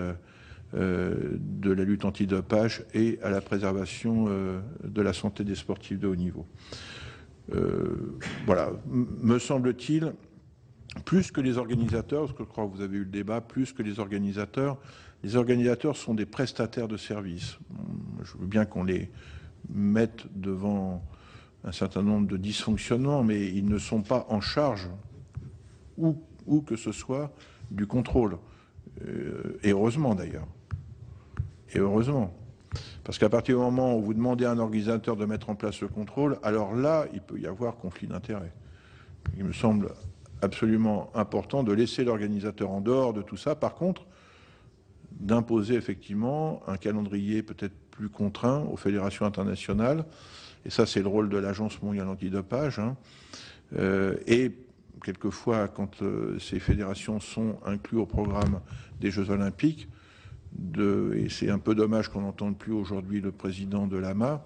[SPEAKER 3] de la lutte antidopage et à la préservation de la santé des sportifs de haut niveau. Voilà, me semble-t-il, plus que les organisateurs, parce que je crois que vous avez eu le débat, plus que les organisateurs sont des prestataires de services. Je veux bien qu'on les mette devant un certain nombre de dysfonctionnements, mais ils ne sont pas en charge, où que ce soit, du contrôle. Et heureusement d'ailleurs. Et heureusement. Parce qu'à partir du moment où vous demandez à un organisateur de mettre en place le contrôle, alors là, il peut y avoir conflit d'intérêts. Il me semble absolument important de laisser l'organisateur en dehors de tout ça. Par contre, d'imposer effectivement un calendrier peut-être plus contraint aux fédérations internationales. Et ça, c'est le rôle de l'Agence mondiale antidopage. Et quelquefois, quand ces fédérations sont incluses au programme des Jeux Olympiques, et c'est un peu dommage qu'on n'entende plus aujourd'hui le président de l'AMA,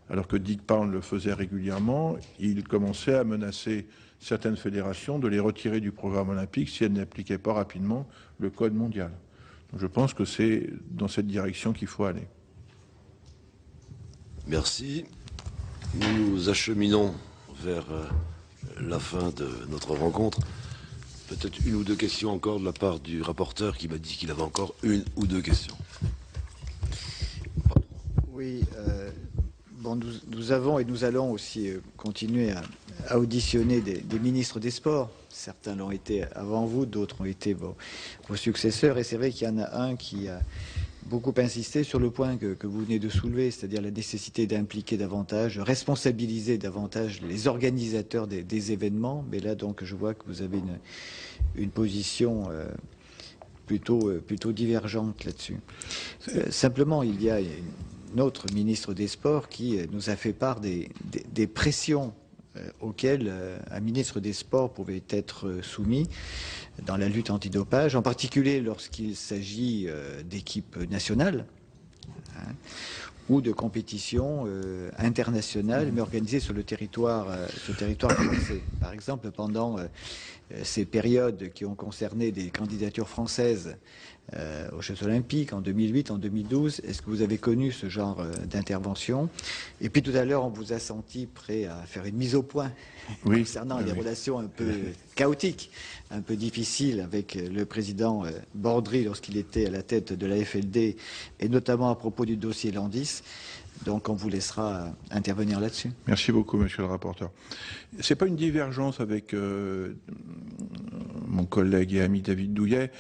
[SPEAKER 3] alors que Dick Pound le faisait régulièrement, il commençait à menacer certaines fédérations de les retirer du programme olympique si elles n'appliquaient pas rapidement le code mondial. Donc je pense que c'est dans cette direction qu'il faut aller.
[SPEAKER 2] Merci. Nous acheminons vers la fin de notre rencontre. Peut-être une ou deux questions encore de la part du rapporteur qui m'a dit qu'il avait encore une ou deux questions.
[SPEAKER 4] Oui, bon, nous avons et nous allons aussi continuer à auditionner des ministres des Sports. Certains l'ont été avant vous, d'autres ont été vos successeurs. Et c'est vrai qu'il y en a un qui a beaucoup insisté sur le point que vous venez de soulever, c'est-à-dire la nécessité d'impliquer davantage, responsabiliser davantage les organisateurs des événements. Mais là, donc, je vois que vous avez une position plutôt divergente là-dessus. Simplement, il y a une autre ministre des Sports qui nous a fait part des pressions auxquelles un ministre des Sports pouvait être soumis dans la lutte antidopage, en particulier lorsqu'il s'agit d'équipes nationales ou de compétitions internationales, mais organisées sur le territoire français. Par exemple, pendant ces périodes qui ont concerné des candidatures françaises aux Jeux Olympiques en 2008, en 2012. Est-ce que vous avez connu ce genre d'intervention? Et puis tout à l'heure, on vous a senti prêt à faire une mise au point concernant les relations un peu chaotiques, un peu difficiles avec le président Bordry lorsqu'il était à la tête de la FLD, et notamment à propos du dossier Landis. Donc on vous laissera intervenir là-dessus.
[SPEAKER 3] Merci beaucoup, monsieur le rapporteur. C'est pas une divergence avec mon collègue et ami David Douillet.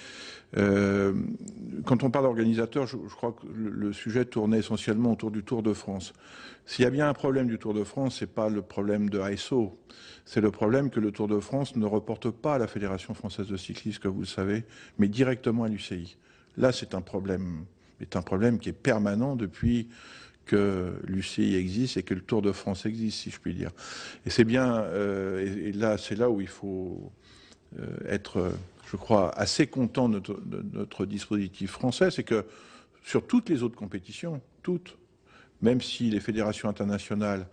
[SPEAKER 3] Quand on parle d'organisateur, je crois que le sujet tournait essentiellement autour du Tour de France. S'il y a bien un problème du Tour de France, c'est pas le problème de ASO. C'est le problème que le Tour de France ne reporte pas à la Fédération française de cyclisme, comme vous le savez, mais directement à l'UCI. Là, c'est un problème qui est permanent depuis que l'UCI existe et que le Tour de France existe, si je puis dire. Et c'est bien, et là, c'est là où il faut être, je crois, assez content de notre dispositif français, c'est que sur toutes les autres compétitions, toutes, même si les fédérations internationales,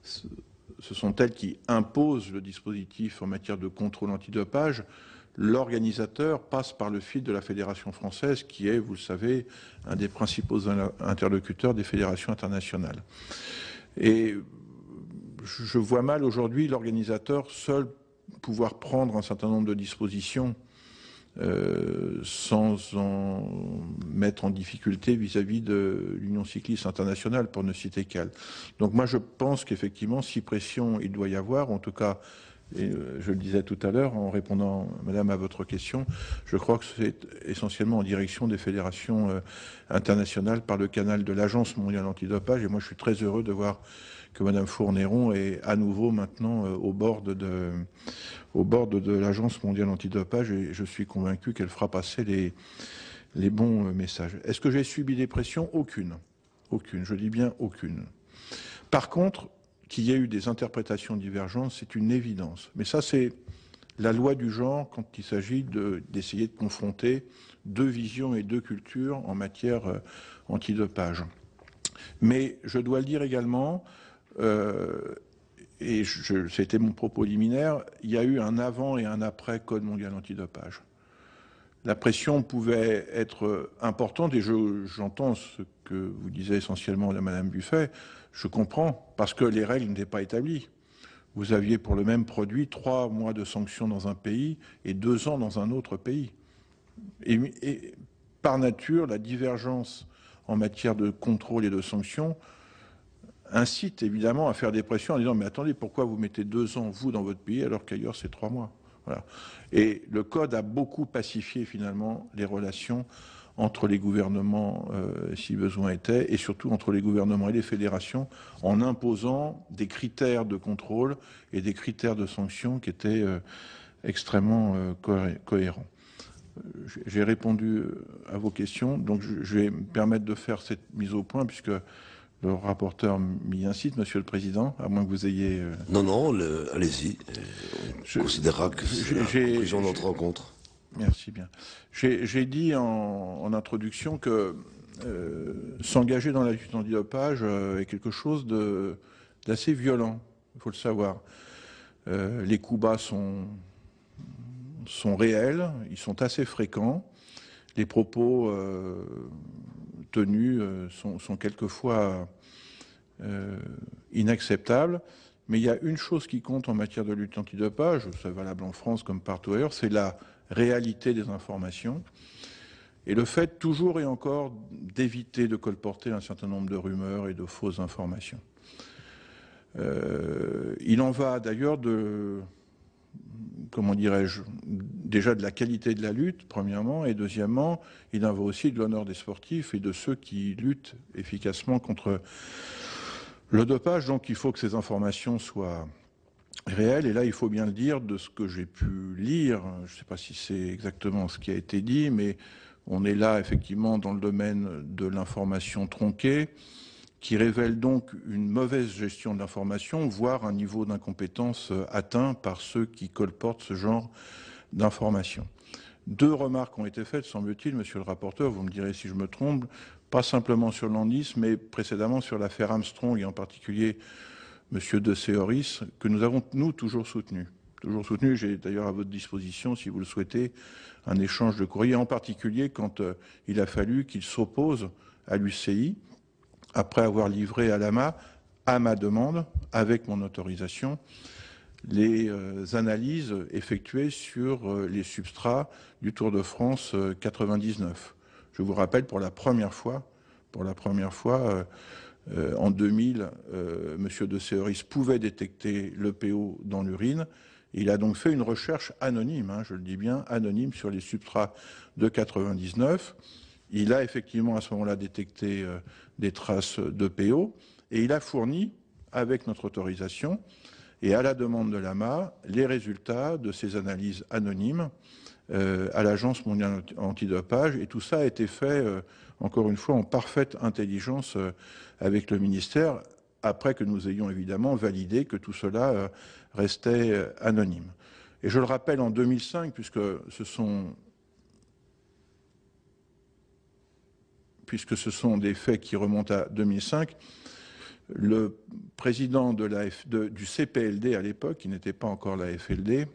[SPEAKER 3] ce sont elles qui imposent le dispositif en matière de contrôle antidopage, l'organisateur passe par le fil de la Fédération française, qui est, vous le savez, un des principaux interlocuteurs des fédérations internationales. Et je vois mal aujourd'hui l'organisateur seul pouvoir prendre un certain nombre de dispositions sans en mettre en difficulté vis-à-vis de l'Union cycliste internationale, pour ne citer qu'elle. Donc moi je pense qu'effectivement, si pression il doit y avoir, en tout cas, et je le disais tout à l'heure en répondant, madame, à votre question, je crois que c'est essentiellement en direction des fédérations internationales par le canal de l'Agence mondiale antidopage. Et moi je suis très heureux de voir que madame Fournéron est à nouveau maintenant au bord de l'Agence mondiale antidopage, et je suis convaincu qu'elle fera passer les bons messages. Est-ce que j'ai subi des pressions? Aucune. Aucune, je dis bien aucune. Par contre, qu'il y ait eu des interprétations divergentes, c'est une évidence. Mais ça, c'est la loi du genre quand il s'agit d'essayer de confronter deux visions et deux cultures en matière antidopage. Mais je dois le dire également, et c'était mon propos liminaire, il y a eu un avant et un après Code mondial antidopage. La pression pouvait être importante, et j'entends ce que vous disiez essentiellement de madame Buffet, je comprends, parce que les règles n'étaient pas établies. vous aviez pour le même produit 3 mois de sanctions dans un pays et 2 ans dans un autre pays. Et par nature, la divergence en matière de contrôle et de sanctions incite évidemment à faire des pressions en disant « mais attendez, pourquoi vous mettez 2 ans, vous, dans votre pays, alors qu'ailleurs c'est 3 mois ?» Voilà. Et le Code a beaucoup pacifié finalement les relations entre les gouvernements, si besoin était, et surtout entre les gouvernements et les fédérations, en imposant des critères de contrôle et des critères de sanctions qui étaient extrêmement cohérents. J'ai répondu à vos questions, donc je vais me permettre de faire cette mise au point, puisque le rapporteur m'y incite, Monsieur le Président, à moins que vous ayez...
[SPEAKER 2] Non, allez-y. On considérera que c'est la conclusion de notre rencontre.
[SPEAKER 3] Merci bien. J'ai dit en introduction que s'engager dans la lutte antidopage est quelque chose d'assez violent, il faut le savoir. Les coups bas sont réels, ils sont assez fréquents. Les propos tenus sont quelquefois inacceptables. Mais il y a une chose qui compte en matière de lutte antidopage, c'est valable en France comme partout ailleurs, c'est la réalité des informations et le fait toujours et encore d'éviter de colporter un certain nombre de rumeurs et de fausses informations. Il en va d'ailleurs comment dirais-je, déjà de la qualité de la lutte, premièrement, et deuxièmement, il en va aussi de l'honneur des sportifs et de ceux qui luttent efficacement contre le dopage. Donc il faut que ces informations soient réelles, et là il faut bien le dire, de ce que j'ai pu lire, je ne sais pas si c'est exactement ce qui a été dit, mais on est là effectivement dans le domaine de l'information tronquée, qui révèle donc une mauvaise gestion de l'information, voire un niveau d'incompétence atteint par ceux qui colportent ce genre d'informations. 2 remarques ont été faites, semble-t-il, monsieur le rapporteur, vous me direz si je me trompe, pas simplement sur Landis, mais précédemment sur l'affaire Armstrong, et en particulier monsieur De Seoris, que nous avons, nous, toujours soutenu. Toujours soutenu, j'ai d'ailleurs à votre disposition, si vous le souhaitez, un échange de courrier, en particulier quand il a fallu qu'il s'oppose à l'UCI, après avoir livré à l'AMA, à ma demande, avec mon autorisation, les analyses effectuées sur les substrats du Tour de France 99. Je vous rappelle, pour la première fois, en 2000, M. De Seoris pouvait détecter l'EPO dans l'urine. Il a donc fait une recherche anonyme, je le dis bien, anonyme sur les substrats de 99. Il a effectivement à ce moment-là détecté des traces d'EPO et il a fourni, avec notre autorisation et à la demande de l'AMA, les résultats de ces analyses anonymes à l'Agence mondiale antidopage. Et tout ça a été fait, encore une fois, en parfaite intelligence avec le ministère, après que nous ayons évidemment validé que tout cela restait anonyme. Et je le rappelle, en 2005, puisque ce sont des faits qui remontent à 2005, le président du CPLD à l'époque, qui n'était pas encore la FLD,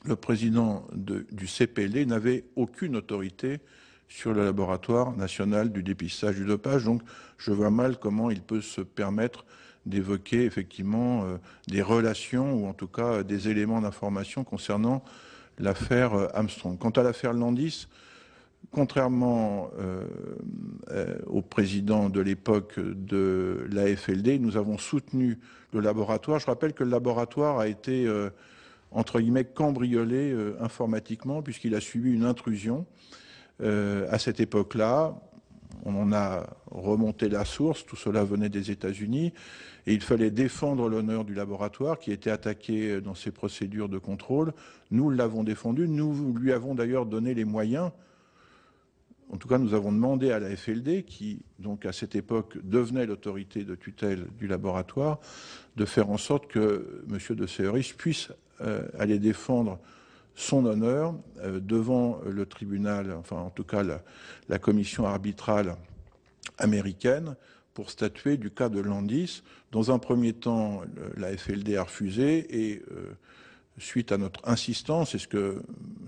[SPEAKER 3] le président du CPLD n'avait aucune autorité sur le laboratoire national du dépistage du dopage. Donc je vois mal comment il peut se permettre d'évoquer effectivement des relations ou en tout cas des éléments d'information concernant l'affaire Armstrong. Quant à l'affaire Landis, contrairement au président de l'époque de l'AFLD, nous avons soutenu le laboratoire. Je rappelle que le laboratoire a été, entre guillemets, cambriolé informatiquement, puisqu'il a subi une intrusion. À cette époque-là, on en a remonté la source, tout cela venait des États-Unis, et il fallait défendre l'honneur du laboratoire qui était attaqué dans ses procédures de contrôle. Nous l'avons défendu, nous lui avons d'ailleurs donné les moyens. En tout cas, nous avons demandé à la FLD, qui donc à cette époque devenait l'autorité de tutelle du laboratoire, de faire en sorte que M. De Seoris puisse aller défendre son honneur devant le tribunal, enfin en tout cas la commission arbitrale américaine, pour statuer du cas de Landis. Dans un premier temps, la FLD a refusé et suite à notre insistance, c'est ce que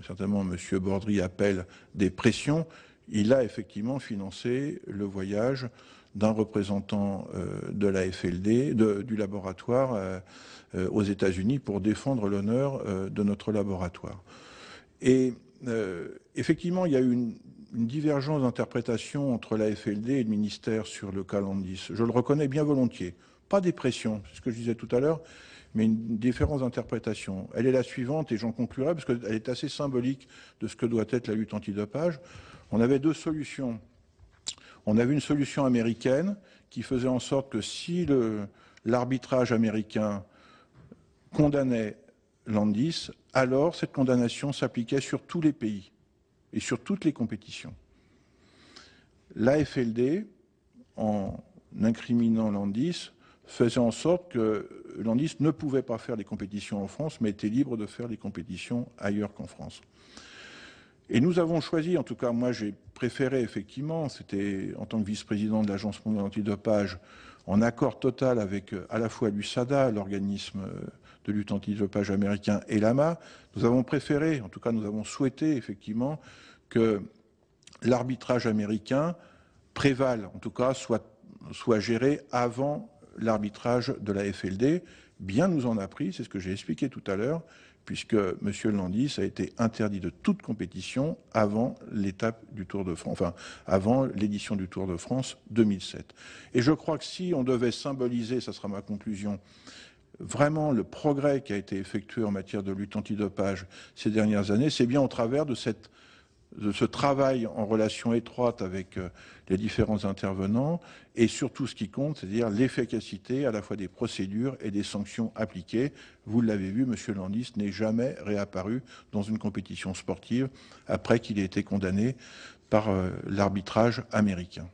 [SPEAKER 3] certainement M. Bordry appelle des pressions, il a effectivement financé le voyage d'un représentant de la FLD, du laboratoire aux États-Unis pour défendre l'honneur de notre laboratoire. Et effectivement, il y a eu une divergence d'interprétation entre la FLD et le ministère sur le cas Landis. Je le reconnais bien volontiers. Pas des pressions, c'est ce que je disais tout à l'heure, mais une différence d'interprétation. Elle est la suivante, et j'en conclurai, parce qu'elle est assez symbolique de ce que doit être la lutte antidopage. On avait deux solutions. On avait une solution américaine qui faisait en sorte que si l'arbitrage américain condamnait Landis, alors cette condamnation s'appliquait sur tous les pays et sur toutes les compétitions. L'AFLD, en incriminant Landis, faisait en sorte que Landis ne pouvait pas faire les compétitions en France, mais était libre de faire les compétitions ailleurs qu'en France. Et nous avons choisi, en tout cas moi j'ai préféré effectivement, c'était en tant que vice-président de l'Agence mondiale antidopage, en accord total avec à la fois l'USADA, l'organisme de lutte antidopage américain, et l'AMA, nous avons préféré, en tout cas nous avons souhaité effectivement que l'arbitrage américain prévale, en tout cas soit géré avant l'arbitrage de la FLD. Bien nous en a pris, c'est ce que j'ai expliqué tout à l'heure, puisque M. Landis a été interdit de toute compétition avant l'étape du Tour de France, enfin avant l'édition du Tour de France 2007. Et je crois que si on devait symboliser, ça sera ma conclusion, vraiment le progrès qui a été effectué en matière de lutte antidopage ces dernières années, c'est bien au travers de ce travail en relation étroite avec les différents intervenants et surtout ce qui compte, c'est-à-dire l'efficacité à la fois des procédures et des sanctions appliquées. Vous l'avez vu, M. Landis n'est jamais réapparu dans une compétition sportive après qu'il ait été condamné par l'arbitrage américain.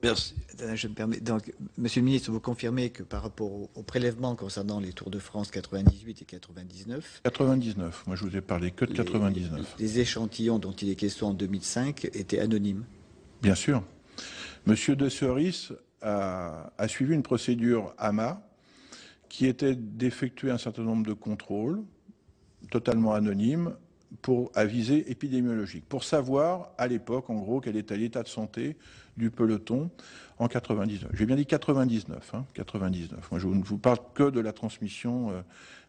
[SPEAKER 2] Merci.
[SPEAKER 4] Je me permets. Donc, Monsieur le ministre, vous confirmez que par rapport au prélèvement concernant les Tours de France 98 et 99...
[SPEAKER 3] 99, moi je vous ai parlé que de 99.
[SPEAKER 4] Les échantillons dont il est question en 2005 étaient anonymes.
[SPEAKER 3] Bien sûr. Monsieur de Ceris a suivi une procédure AMA qui était d'effectuer un certain nombre de contrôles totalement anonymes à visée épidémiologique, pour savoir à l'époque, en gros, quel était l'état de santé du peloton en 99. J'ai bien dit 99, hein, 99. Moi, je ne vous parle que de la transmission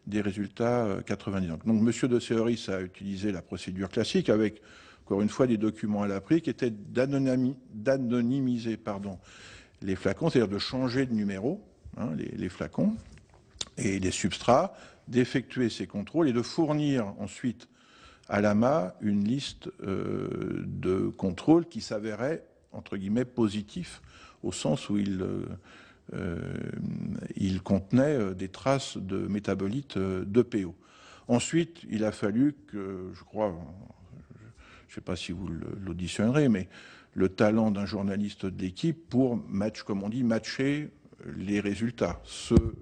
[SPEAKER 3] des résultats 99. Donc, Monsieur de Ceris a utilisé la procédure classique avec, encore une fois, des documents à l'appui qui étaient d'anonymiser les flacons, c'est-à-dire de changer de numéro, hein, les flacons et les substrats, d'effectuer ces contrôles et de fournir ensuite à l'AMA une liste de contrôles qui s'avérait, entre guillemets, positif, au sens où il contenait des traces de métabolites d'EPO. Ensuite, il a fallu que, je crois, je ne sais pas si vous l'auditionnerez, mais le talent d'un journaliste de l'équipe pour, comme on dit, matcher les résultats, ceux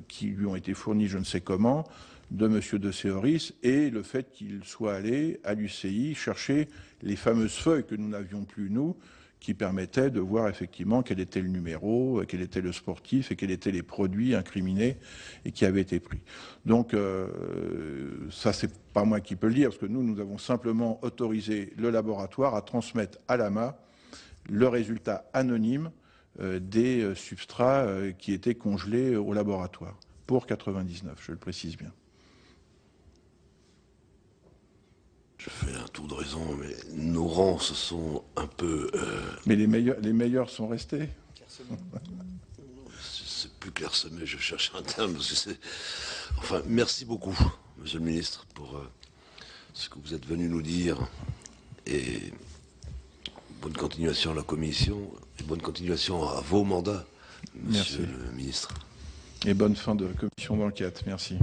[SPEAKER 3] qui lui ont été fournis je ne sais comment, de M. de Ceris, et le fait qu'il soit allé à l'UCI chercher les fameuses feuilles que nous n'avions plus, nous, qui permettaient de voir effectivement quel était le numéro, quel était le sportif et quels étaient les produits incriminés et qui avaient été pris. Donc ça, c'est pas moi qui peux le dire, parce que nous avons simplement autorisé le laboratoire à transmettre à l'AMA le résultat anonyme des substrats qui étaient congelés au laboratoire, pour 99, je le précise bien.
[SPEAKER 2] Je fais un tour de raison, mais nos rangs se sont un peu...
[SPEAKER 3] Mais les meilleurs sont restés.
[SPEAKER 2] C'est plus clairsemé, je cherche un terme, parce que c'est... Enfin, merci beaucoup, Monsieur le Ministre, pour ce que vous êtes venu nous dire. Et bonne continuation à la Commission, et bonne continuation à vos mandats, Monsieur le Ministre.
[SPEAKER 3] Et bonne fin de commission d'enquête. Merci.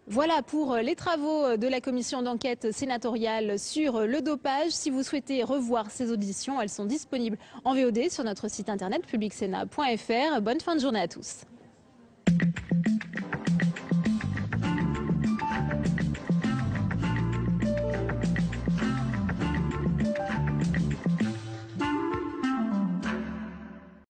[SPEAKER 1] Voilà pour les travaux de la commission d'enquête sénatoriale sur le dopage. Si vous souhaitez revoir ces auditions, elles sont disponibles en VOD sur notre site internet publicsénat.fr. Bonne fin de journée à tous.